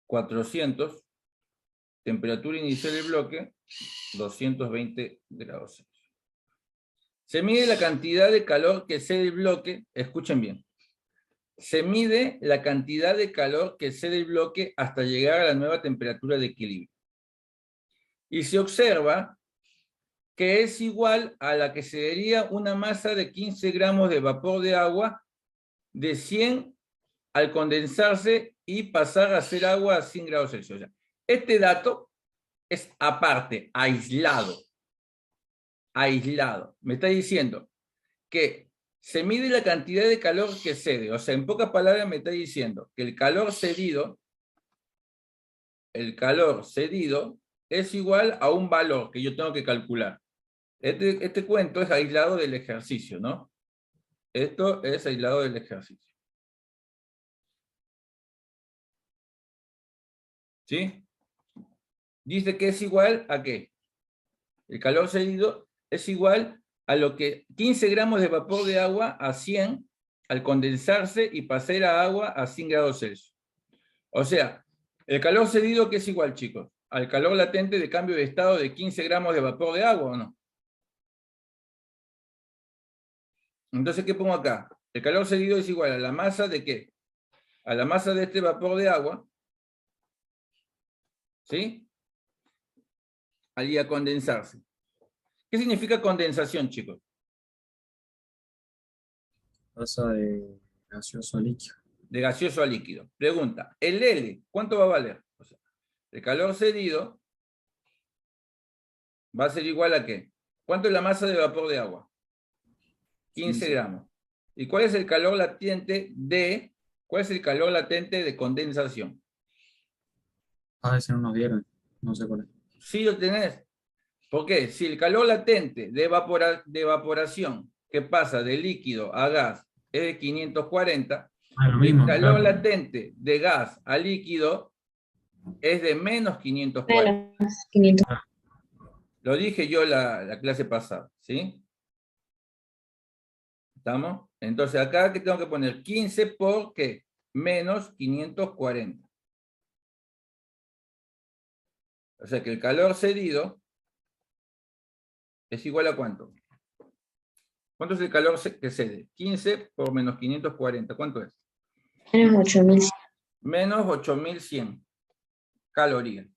400. Temperatura inicial del bloque, 220 grados Celsius. Se mide la cantidad de calor que cede el bloque, escuchen bien. Se mide la cantidad de calor que cede el bloque hasta llegar a la nueva temperatura de equilibrio. Y se observa que es igual a la que cedería una masa de 15 gramos de vapor de agua de 100 al condensarse y pasar a ser agua a 100 grados Celsius. O sea, este dato es aparte, aislado. Aislado. Me está diciendo que se mide la cantidad de calor que cede. O sea, en pocas palabras me está diciendo que el calor cedido es igual a un valor que yo tengo que calcular. Este cuento es aislado del ejercicio, ¿no? Esto es aislado del ejercicio. ¿Sí? Dice que es igual a ¿qué? El calor cedido es igual a lo que 15 gramos de vapor de agua a 100 al condensarse y pasar a agua a 100 grados Celsius. O sea, el calor cedido, ¿qué es igual, chicos? Al calor latente de cambio de estado de 15 gramos de vapor de agua, ¿o no? Entonces, ¿qué pongo acá? El calor cedido es igual a la masa de ¿qué? A la masa de este vapor de agua, ¿sí? Al a condensarse. ¿Qué significa condensación, chicos? Pasa de gaseoso a líquido. De gaseoso a líquido. Pregunta, el L, ¿cuánto va a valer? O sea, el calor cedido va a ser igual a ¿qué? ¿Cuánto es la masa de vapor de agua? 15 gramos. ¿Y cuál es el calor latente de condensación? A veces no nos dieron, no sé cuál es. Sí lo tenés. ¿Por qué? Si el calor latente de evaporación que pasa de líquido a gas es de 540, Lo mismo, el calor claro. latente de gas a líquido es de menos 540. Menos 500. Lo dije yo la clase pasada, ¿sí? ¿Estamos? Entonces acá que tengo que poner 15 por ¿qué? Menos 540. O sea que el calor cedido es igual a ¿cuánto? ¿Cuánto es el calor que cede? 15 por menos 540. ¿Cuánto es? Menos 8.100. Menos 8100 calorías.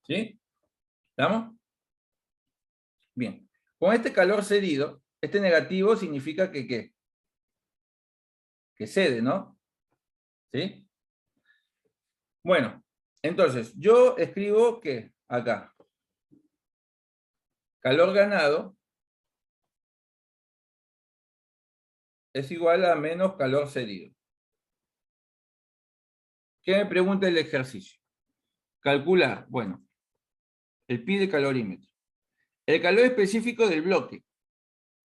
¿Sí? ¿Estamos? Bien. Con este calor cedido, este negativo significa que ¿qué? que cede, ¿no? ¿Sí? Bueno, entonces, yo escribo que acá, calor ganado es igual a menos calor cedido. ¿Qué me pregunta el ejercicio? Calcular, bueno, el pi de calorímetro. El calor específico del bloque,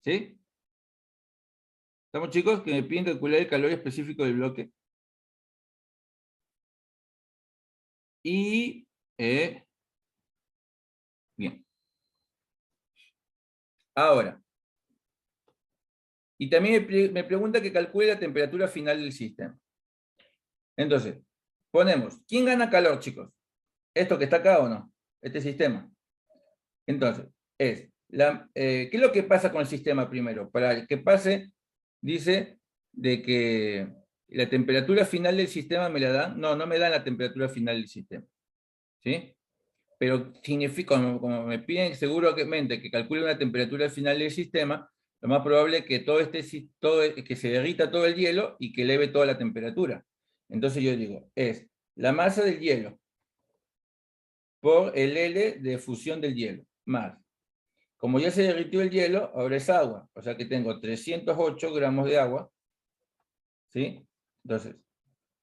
¿sí? ¿Estamos, chicos? Que me piden calcular el calor específico del bloque. Y, bien. Ahora, y también me pregunta que calcule la temperatura final del sistema. Entonces, ponemos, ¿quién gana calor, chicos? ¿Esto que está acá o no? Este sistema. Entonces, ¿qué es lo que pasa con el sistema primero? Para que pase, dice de que la temperatura final del sistema me la dan. No, no me dan la temperatura final del sistema. ¿Sí? Pero significa, como me piden seguramente que calcule una temperatura final del sistema, lo más probable es que que se derrita todo el hielo y que eleve toda la temperatura. Entonces yo digo, es la masa del hielo por el L de fusión del hielo, más. Como ya se derritió el hielo, ahora es agua. O sea que tengo 308 gramos de agua. ¿Sí? Entonces,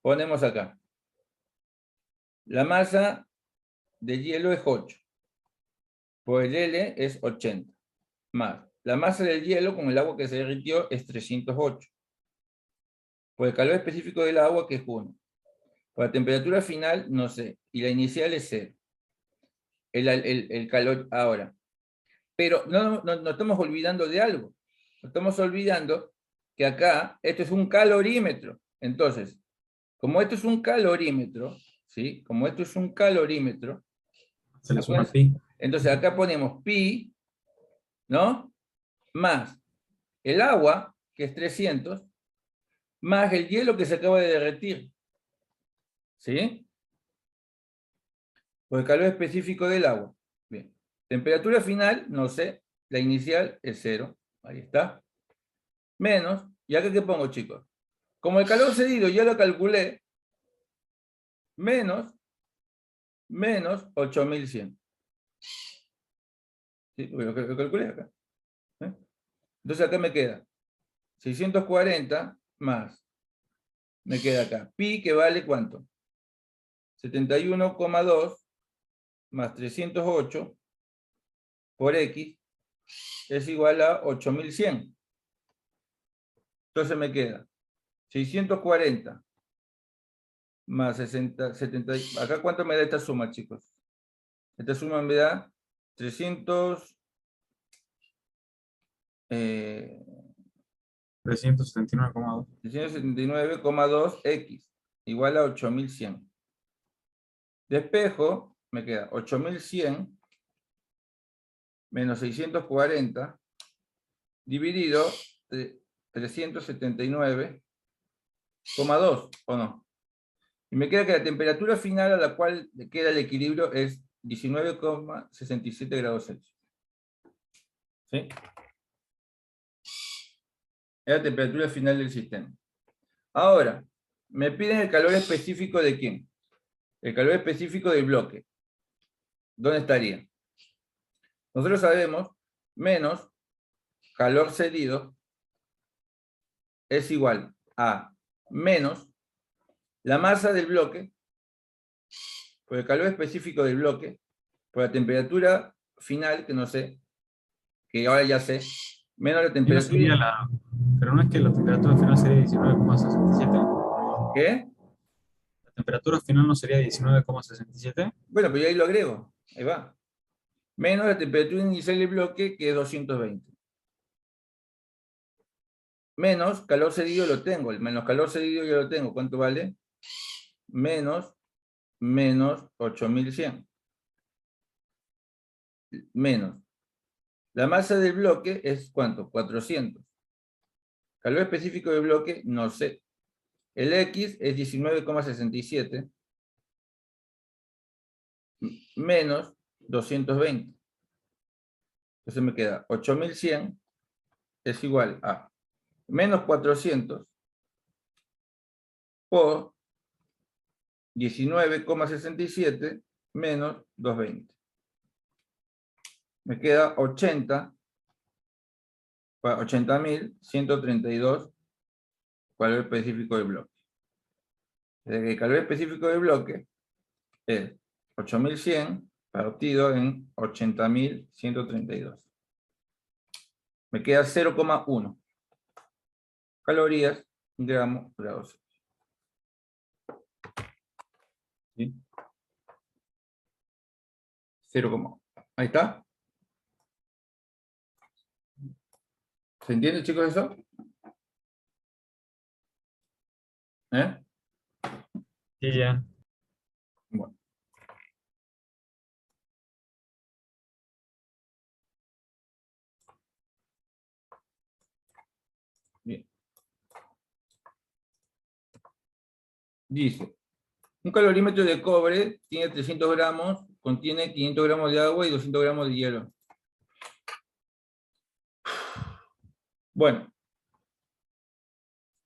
ponemos acá. La masa del hielo es 8. Por el L es 80. Más. La masa del hielo con el agua que se derritió es 308. Por el calor específico del agua, que es 1. Por la temperatura final, no sé. Y la inicial es 0. El calor ahora. Pero no estamos olvidando de algo. No estamos olvidando que acá esto es un calorímetro. Entonces, como esto es un calorímetro, ¿sí? Como esto es un calorímetro, Se le suma pi. entonces acá ponemos pi, ¿no? Más el agua, que es 300, más el hielo que se acaba de derretir. ¿Sí? Por el calor específico del agua. Bien. Temperatura final, no sé. La inicial es 0. Ahí está. Menos. ¿Y acá qué pongo, chicos? Como el calor cedido ya lo calculé, menos 8100. ¿Sí? Lo calculé acá. Entonces acá me queda 640 más. Me queda acá. Pi que vale ¿cuánto? 71,2 más 308 por X es igual a 8100. Entonces me queda 640 más 70. ¿Acá cuánto me da esta suma, chicos? Esta suma me da 379,2. 379,2 X igual a 8100. Despejo, me queda 8100 menos 640 dividido 379,2, ¿o no? Y me queda que la temperatura final a la cual le queda el equilibrio es 19,67 grados Celsius. ¿Sí? Es la temperatura final del sistema. Ahora, me piden el calor específico de quién. El calor específico del bloque. ¿Dónde estaría? Nosotros sabemos menos calor cedido es igual a menos la masa del bloque por el calor específico del bloque por la temperatura final, que no sé, que ahora ya sé, menos la Y no sería temperatura... pero no es que la temperatura final sería 19,67. ¿Qué? La temperatura final no sería 19,67. Bueno, pues yo ahí lo agrego. Ahí va. Menos la temperatura inicial del bloque, que es 220. Menos calor cedido lo tengo. El menos calor cedido ya lo tengo. ¿Cuánto vale? Menos 8100. Menos. La masa del bloque es ¿cuánto? 400. Calor específico del bloque, no sé. El X es 19,67 menos 220. Entonces me queda 8100 es igual a menos 400 por 19,67 menos 220. Me queda 80.132 calor específico del bloque. El calor específico del bloque es 8.100 partido en 80.132. Me queda 0,1 calorías gramo grado Celsius. ¿Sí? 0,1. Ahí está. ¿Se entiende, chicos, eso? ¿Eh? Sí, ya. Bueno. Bien. Dice, un calorímetro de cobre tiene 300 gramos, contiene 500 gramos de agua y 200 gramos de hielo. Bueno,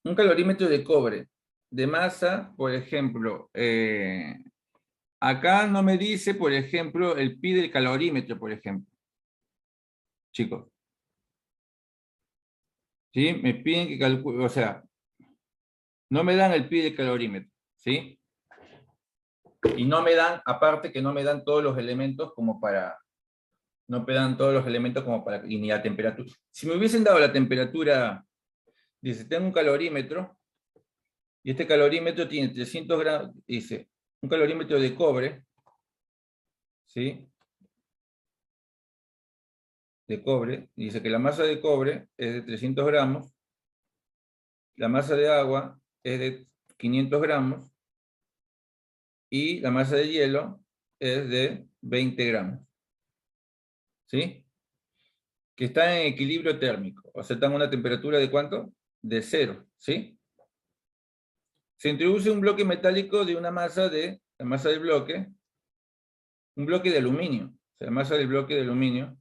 un calorímetro de cobre de masa, por ejemplo, acá no me dice, por ejemplo, el pi del calorímetro, por ejemplo. Chicos. ¿Sí? Me piden que calcule, o sea, no me dan el pi del calorímetro, ¿sí? Y no me dan, aparte que no me dan todos los elementos como para, no me dan todos los elementos como para, y ni la temperatura. Si me hubiesen dado la temperatura, dice, tengo un calorímetro, y este calorímetro tiene 300 gramos, dice, un calorímetro de cobre, ¿sí? De cobre, dice que la masa de cobre es de 300 gramos, la masa de agua es de 500 gramos, y la masa de hielo es de 20 gramos. ¿Sí? Que está en equilibrio térmico, o sea, está en una temperatura de ¿cuánto? De 0, ¿sí? Se introduce un bloque metálico de una masa de, la masa del bloque, un bloque de aluminio, o sea, la masa del bloque de aluminio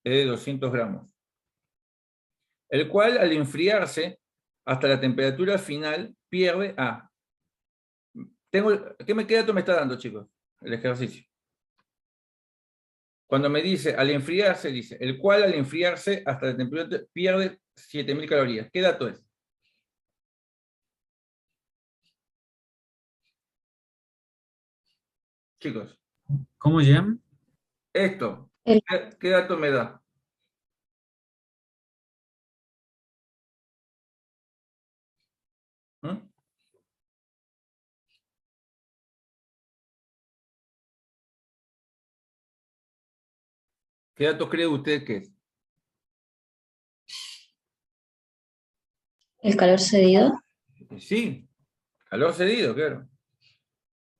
es de 200 gramos, el cual al enfriarse hasta la temperatura final pierde A. ¿Qué dato me está dando, chicos? El ejercicio. Cuando me dice, al enfriarse, dice, el cual al enfriarse hasta la temperatura pierde 7.000 calorías. ¿Qué dato es? Chicos, ¿Cómo llegan? esto, El, ¿qué dato me da? ¿Mm? ¿Qué dato cree usted que es? el calor cedido, Sí, calor cedido, claro.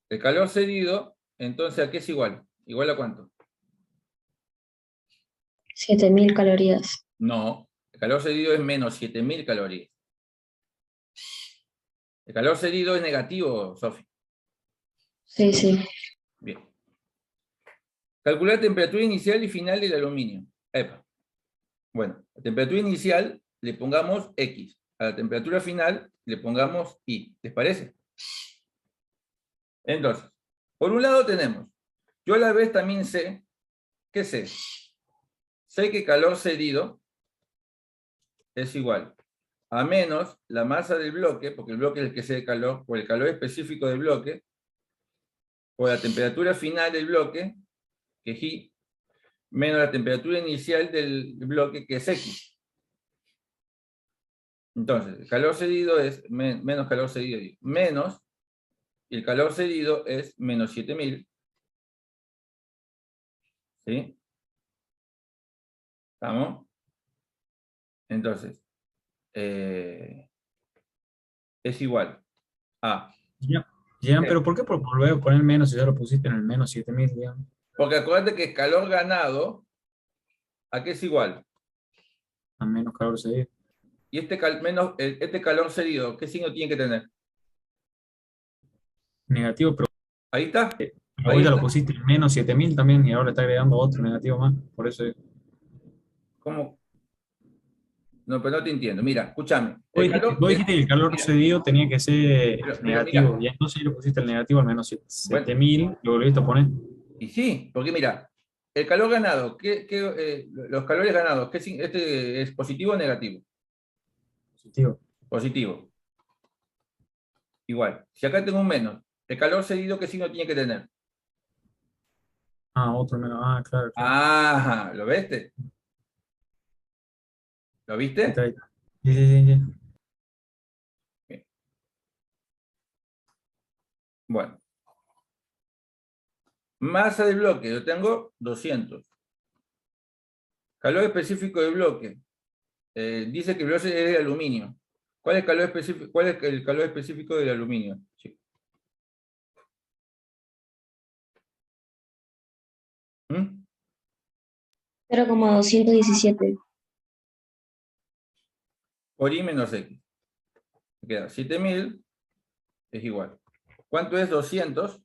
El calor cedido, entonces, ¿a qué es igual? ¿Igual a cuánto? 7.000 calorías. No, el calor cedido es menos 7.000 calorías. El calor cedido es negativo, Sofi. Sí, sí. Bien. Calcular temperatura inicial y final del aluminio. Epa. Bueno, la temperatura inicial le pongamos X. A la temperatura final le pongamos Y. ¿Les parece? Entonces, por un lado tenemos, yo a la vez también sé, ¿qué sé? Sé que calor cedido es igual a menos la masa del bloque, porque el bloque es el que cede calor, por el calor específico del bloque, por la temperatura final del bloque, que es Y, menos la temperatura inicial del bloque, que es X. Entonces, el calor cedido es menos calor cedido, menos, y el calor cedido es menos 7.000. ¿Sí? ¿Estamos? Entonces, es igual a... Ya. Llegan, pero ¿por qué por volver a poner menos si ya lo pusiste en el menos 7.000, digamos? Porque acuérdate que calor ganado, ¿a qué es igual? A menos calor cedido. Y este calor cedido, ¿qué signo tiene que tener? Negativo, pero Ahí está. Ahí ahorita lo está. pusiste en menos 7.000 también y ahora le está agregando otro negativo más. Por eso ¿Cómo? No, pero no te entiendo. Mira, escúchame. Vos El dijiste, calor, vos dijiste que el calor mira, cedido tenía que ser pero negativo, mira, y entonces le pusiste el negativo al menos bueno, 7000, lo volviste a poner y sí, porque mira, el calor ganado, los calores ganados, ¿este es positivo o negativo? positivo. Positivo. Igual. Si acá tengo un menos, el calor cedido, ¿qué signo tiene que tener? Ah, otro menos. Ah, claro, claro. Ah, ¿lo viste? ¿Lo Ahí está, viste? ahí está. Sí, sí, sí, sí. Bien. Bueno, masa del bloque, yo tengo 200. Calor específico del bloque. Dice que el bloque es de aluminio. ¿Cuál es el calor específico, cuál es el calor específico del aluminio? Sí. ¿Mm? 0,217. Por I menos X. Me queda 7000 es igual. ¿Cuánto es 200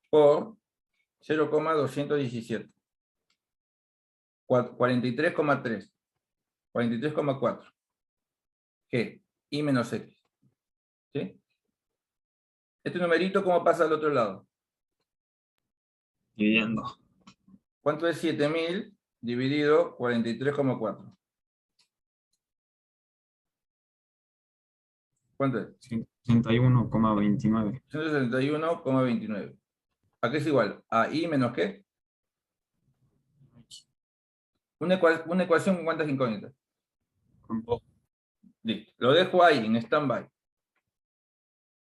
por 0,217? 43,3. 43,4. G. I menos X. ¿Sí? Este numerito, ¿cómo pasa al otro lado? Dividiendo. ¿Cuánto es 7000 dividido 43,4? ¿Cuánto es? 161,29. 161,29. ¿A qué es igual? ¿A I menos qué? Una ecuación con cuántas incógnitas. Con dos. Listo. Lo dejo ahí, en stand-by.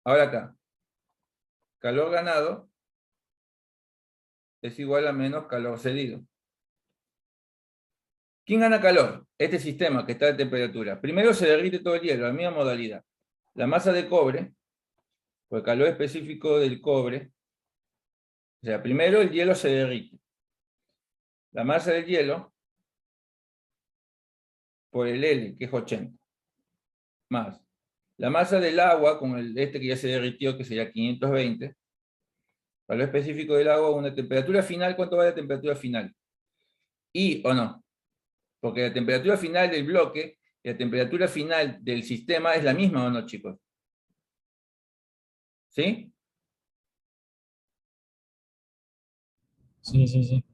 Ahora acá. Calor ganado es igual a menos calor cedido. ¿Quién gana calor? Este sistema que está a temperatura. Primero se derrite todo el hielo, la misma modalidad. La masa de cobre, o el calor específico del cobre, o sea, primero el hielo se derrite. La masa del hielo por el L, que es 80. Más. La masa del agua, con este que ya se derritió, que sería 520. Calor específico del agua, una temperatura final, ¿cuánto va la temperatura final? ¿I o no? Porque la temperatura final del bloque y la temperatura final del sistema es la misma, ¿o no, chicos? ¿Sí? Sí, sí, sí.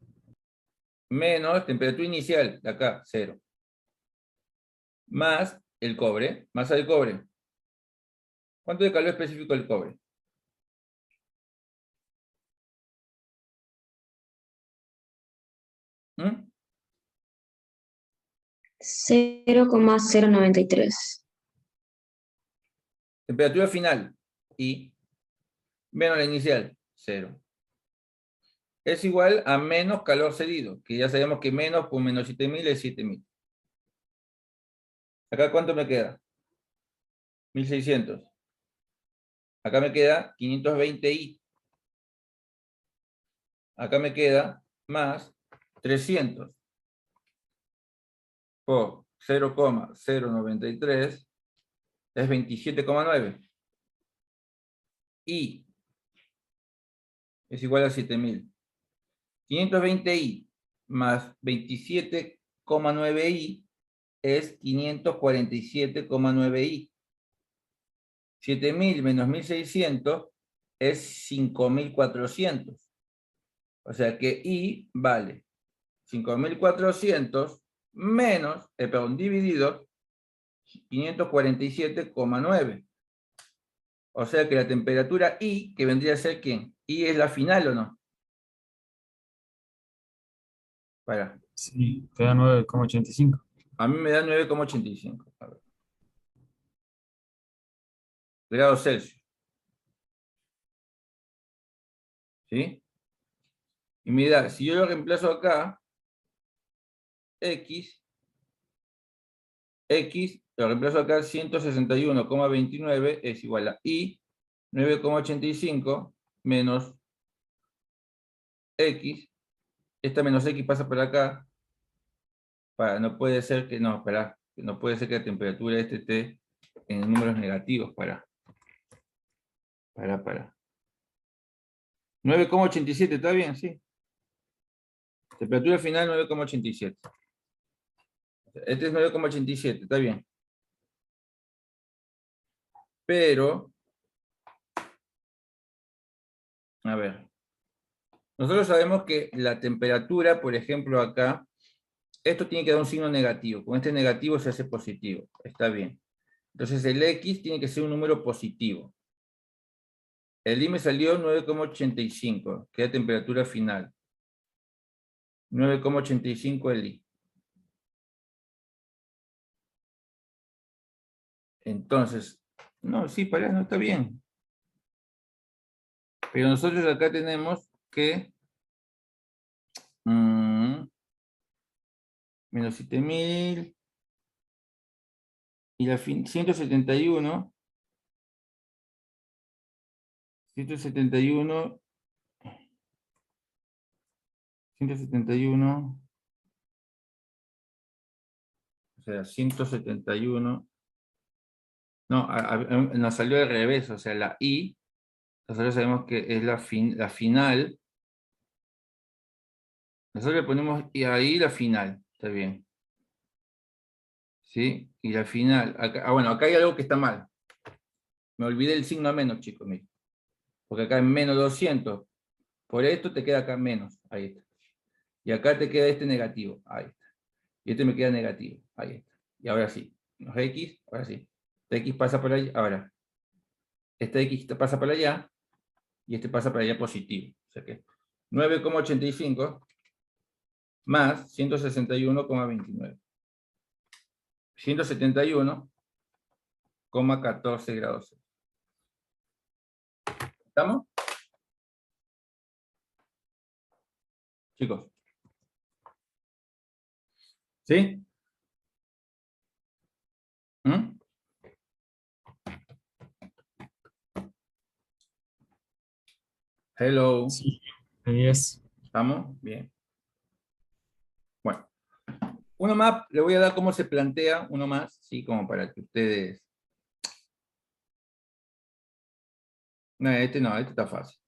Menos temperatura inicial, de acá, 0. Más el cobre, masa del cobre. ¿Cuánto de calor específico del cobre? ¿Mm? 0,093. Temperatura final, I, menos la inicial, 0. Es igual a menos calor cedido, que ya sabemos que menos por menos 7000 es 7000. ¿Acá cuánto me queda? 1600. Acá me queda 520i. Acá me queda más 300 por 0,093 es 27,9. I es igual a 7000. 520i más 27,9i es 547,9i. 7000 menos 1600 es 5400. O sea que I vale 5400 menos, dividido 547,9. O sea que la temperatura I, que vendría a ser ¿quién? I es la final, ¿o no? Para. Sí, te da 9,85. A mí me da 9,85. A ver. Grados Celsius. ¿Sí? Y mira, si yo lo reemplazo acá, X lo reemplazo acá, 161,29 es igual a I 9,85 menos X. Esta menos X pasa por acá. No puede ser que, no, espera, no puede ser que la temperatura esté en números negativos. Para. 9,87, ¿está bien? Sí. Temperatura final 9,87. Este es 9,87, está bien. Pero, a ver, nosotros sabemos que la temperatura, por ejemplo, acá, esto tiene que dar un signo negativo. Con este negativo se hace positivo. Está bien. Entonces el X tiene que ser un número positivo. El I me salió 9,85, que es la temperatura final. 9,85 el I. Entonces, no, sí, no está bien. Pero nosotros acá tenemos que menos 7000 y la fin 171, 171, 171, o sea, 171, no, nos salió al revés, o sea, la I, nosotros sabemos que es la final, nosotros le ponemos y ahí la final, está bien. ¿Sí? Y la final, acá, bueno, acá hay algo que está mal. Me olvidé el signo a menos, chicos, miren. Porque acá es menos 200. Por esto te queda acá menos, ahí está. Y acá te queda este negativo, ahí está. Y este me queda negativo, ahí está. Y ahora sí, los X, ahora sí. Este X pasa por allá, ahora. Este X pasa por allá, y este pasa para allá positivo. O sea que 9,85 más 161,29. 171,14 grados. ¿Estamos? Chicos. ¿Sí? ¿Mm? Hello. Sí, de 10. ¿Estamos? Bien. Bueno. Uno más, le voy a dar cómo se plantea, uno más, sí, como para que ustedes... No, este está fácil.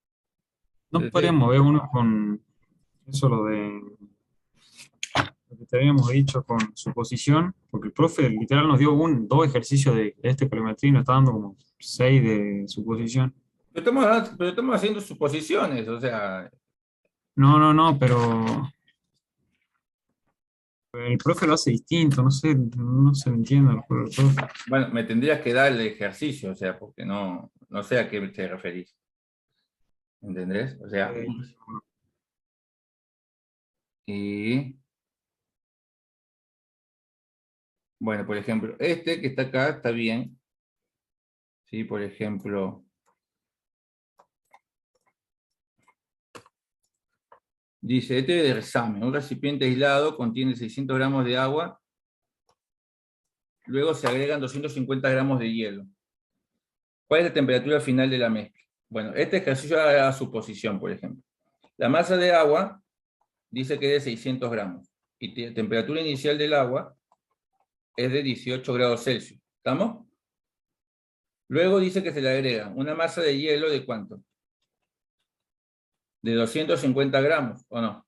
No podríamos ver uno con eso, lo que te habíamos dicho con suposición, porque el profe literal nos dio dos ejercicios de este calimetría y nos está dando como 6 de suposición. Pero estamos haciendo suposiciones, o sea... No, pero el profe lo hace distinto, no se entiende el profe. Bueno, me tendrías que dar el ejercicio, o sea, porque no sé a qué te referís. ¿Entendés? O sea, y... Bueno, por ejemplo, este que está acá está bien. ¿Sí? Por ejemplo... Dice, este de examen, un recipiente aislado contiene 600 gramos de agua, luego se agregan 250 gramos de hielo. ¿Cuál es la temperatura final de la mezcla? Bueno, este ejercicio hará suposición, por ejemplo. La masa de agua dice que es de 600 gramos y la temperatura inicial del agua es de 18 grados Celsius. ¿Estamos? Luego dice que se le agrega una masa de hielo de ¿cuánto? De 250 gramos, ¿o no?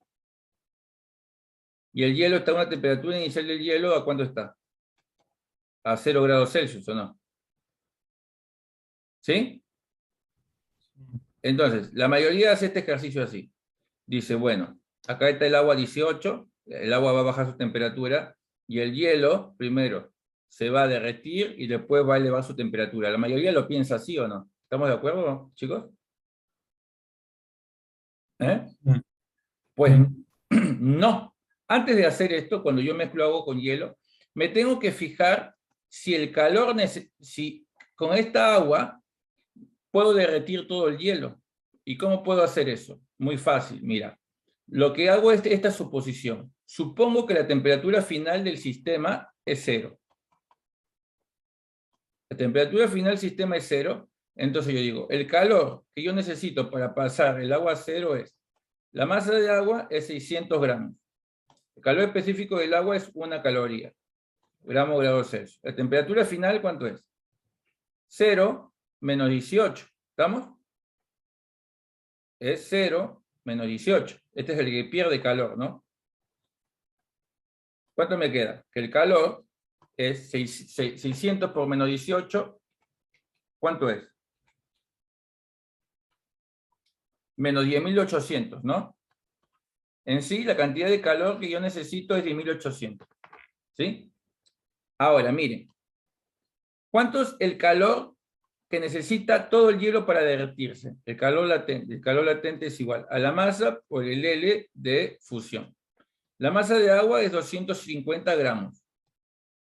Y el hielo está a una temperatura inicial del hielo, ¿a cuánto está? A 0 grados Celsius, ¿o no? ¿Sí? Entonces, la mayoría hace este ejercicio así. Dice, bueno, acá está el agua a 18, el agua va a bajar su temperatura, y el hielo, primero, se va a derretir y después va a elevar su temperatura. La mayoría lo piensa así, ¿o no? ¿Estamos de acuerdo, chicos? ¿Eh? Pues no. Antes de hacer esto, cuando yo mezclo agua con hielo, me tengo que fijar si el calor, si con esta agua puedo derretir todo el hielo. ¿Y cómo puedo hacer eso? Muy fácil, mira. Lo que hago es esta suposición. Supongo que la temperatura final del sistema es 0. La temperatura final del sistema es 0. Entonces yo digo, el calor que yo necesito para pasar el agua a 0 es, la masa de agua es 600 gramos. El calor específico del agua es 1 caloría. Grados Celsius. La temperatura final, ¿cuánto es? 0 menos 18. ¿Estamos? Es 0 menos 18. Este es el que pierde calor, ¿no? ¿Cuánto me queda? Que el calor es 600 por menos 18. ¿Cuánto es? Menos 10.800, ¿no? En sí, la cantidad de calor que yo necesito es 10.800. ¿Sí? Ahora, miren. ¿Cuánto es el calor que necesita todo el hielo para derretirse? El calor latente. El calor latente es igual a la masa por el L de fusión. La masa de agua es 250 gramos.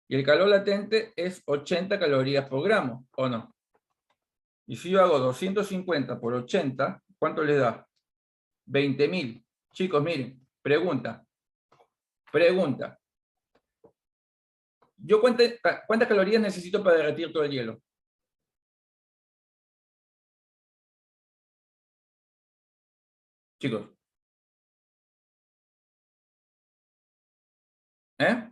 Y el calor latente es 80 calorías por gramo, ¿o no? Y si yo hago 250 por 80, ¿cuánto les da? 20.000. Chicos, miren, pregunta. Pregunta. ¿Yo cuántas calorías necesito para derretir todo el hielo? Chicos. ¿Eh?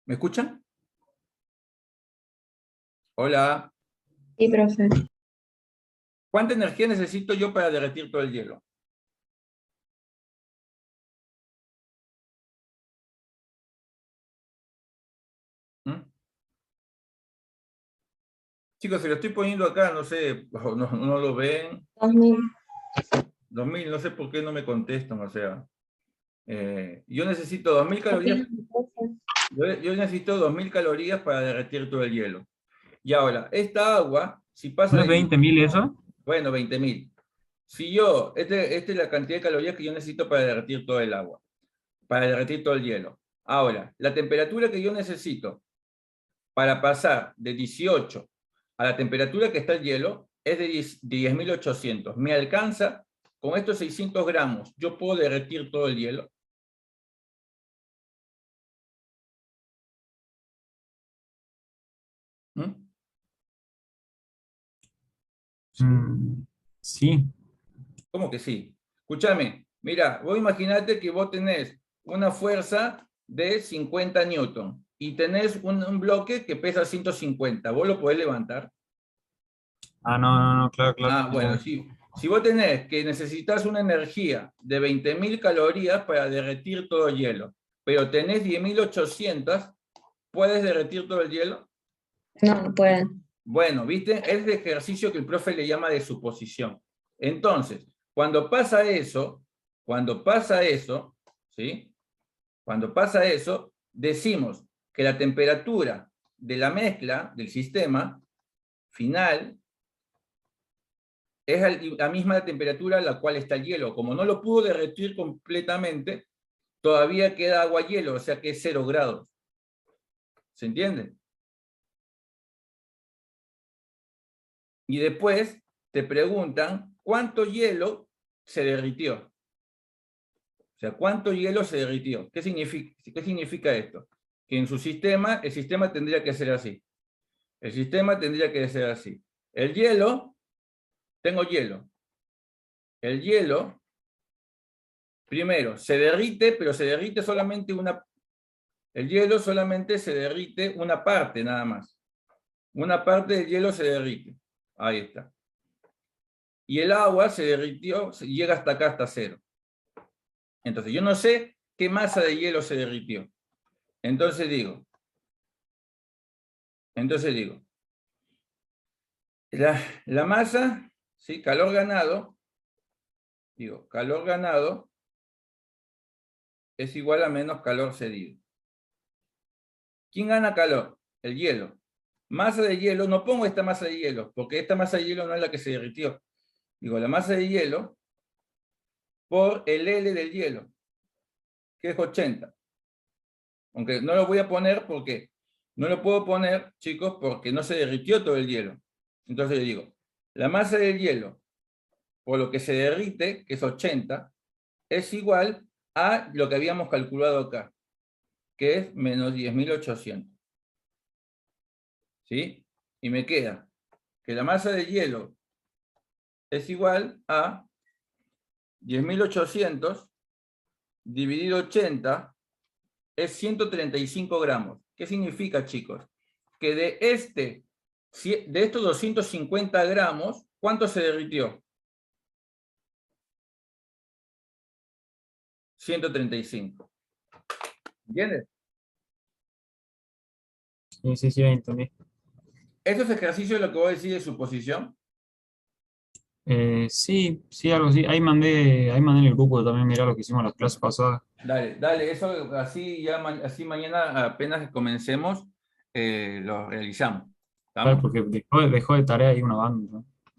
¿Me escuchan? Hola. Sí, profe. ¿Cuánta energía necesito yo para derretir todo el hielo? ¿Mm? Chicos, se lo estoy poniendo acá, no sé, no lo ven. 2000. 2000, no sé por qué no me contestan, o sea. Yo necesito 2000 calorías. Yo necesito 2000 calorías para derretir todo el hielo. Y ahora, esta agua, si pasa ¿No es de... 20.000 eso? Bueno, 20.000. Si yo, esta es la cantidad de calorías que yo necesito para derretir todo el agua, para derretir todo el hielo. Ahora, la temperatura que yo necesito para pasar de 18 a la temperatura que está el hielo es de 10.800. ¿Me alcanza? Con estos 600 gramos, ¿yo puedo derretir todo el hielo? ¿Mm? Sí. ¿Cómo que sí? Escúchame, mira, vos imaginate que vos tenés una fuerza de 50 newton y tenés un bloque que pesa 150. ¿Vos lo podés levantar? Ah, no, claro. Ah, bueno, si vos tenés que necesitas una energía de 20.000 calorías para derretir todo el hielo, pero tenés 10.800, ¿puedes derretir todo el hielo? No, no pueden. Bueno, ¿viste? Es el ejercicio que el profe le llama de suposición. Entonces, cuando pasa eso, ¿sí? Cuando pasa eso, decimos que la temperatura de la mezcla del sistema final es la misma temperatura a la cual está el hielo. Como no lo pudo derretir completamente, todavía queda agua-hielo, o sea que es 0 grados. ¿Se entiende? Y después te preguntan cuánto hielo se derritió. O sea, ¿cuánto hielo se derritió? ¿Qué significa esto? Que en su sistema, el sistema tendría que ser así. El sistema tendría que ser así. El hielo, tengo hielo. El hielo, primero, se derrite, pero se derrite solamente el hielo solamente se derrite una parte nada más. Una parte del hielo se derrite. Ahí está. Y el agua se derritió, llega hasta acá, hasta 0. Entonces, yo no sé qué masa de hielo se derritió. Entonces digo, la masa, ¿sí? Calor ganado, calor ganado es igual a menos calor cedido. ¿Quién gana calor? El hielo. Masa de hielo, no pongo esta masa de hielo, porque esta masa de hielo no es la que se derritió. Digo, la masa de hielo por el L del hielo, que es 80. Aunque no lo voy a poner porque no lo puedo poner, chicos, porque no se derritió todo el hielo. Entonces digo, la masa del hielo por lo que se derrite, que es 80, es igual a lo que habíamos calculado acá, que es menos 10.800. ¿Sí? Y me queda que la masa de hielo es igual a 10.800 dividido 80 es 135 gramos. ¿Qué significa, chicos? Que de estos 250 gramos, ¿cuánto se derritió? 135. ¿Entiendes? Sí, ahí entendí. ¿Estos ejercicios lo que voy a decir de suposición? Sí, algo así. Ahí mandé en el grupo también, mirá lo que hicimos en las clases pasadas. Dale, eso así ya así mañana apenas comencemos, lo realizamos. Claro, ¿Estamos? porque dejó de tarea ahí una banda, ¿no?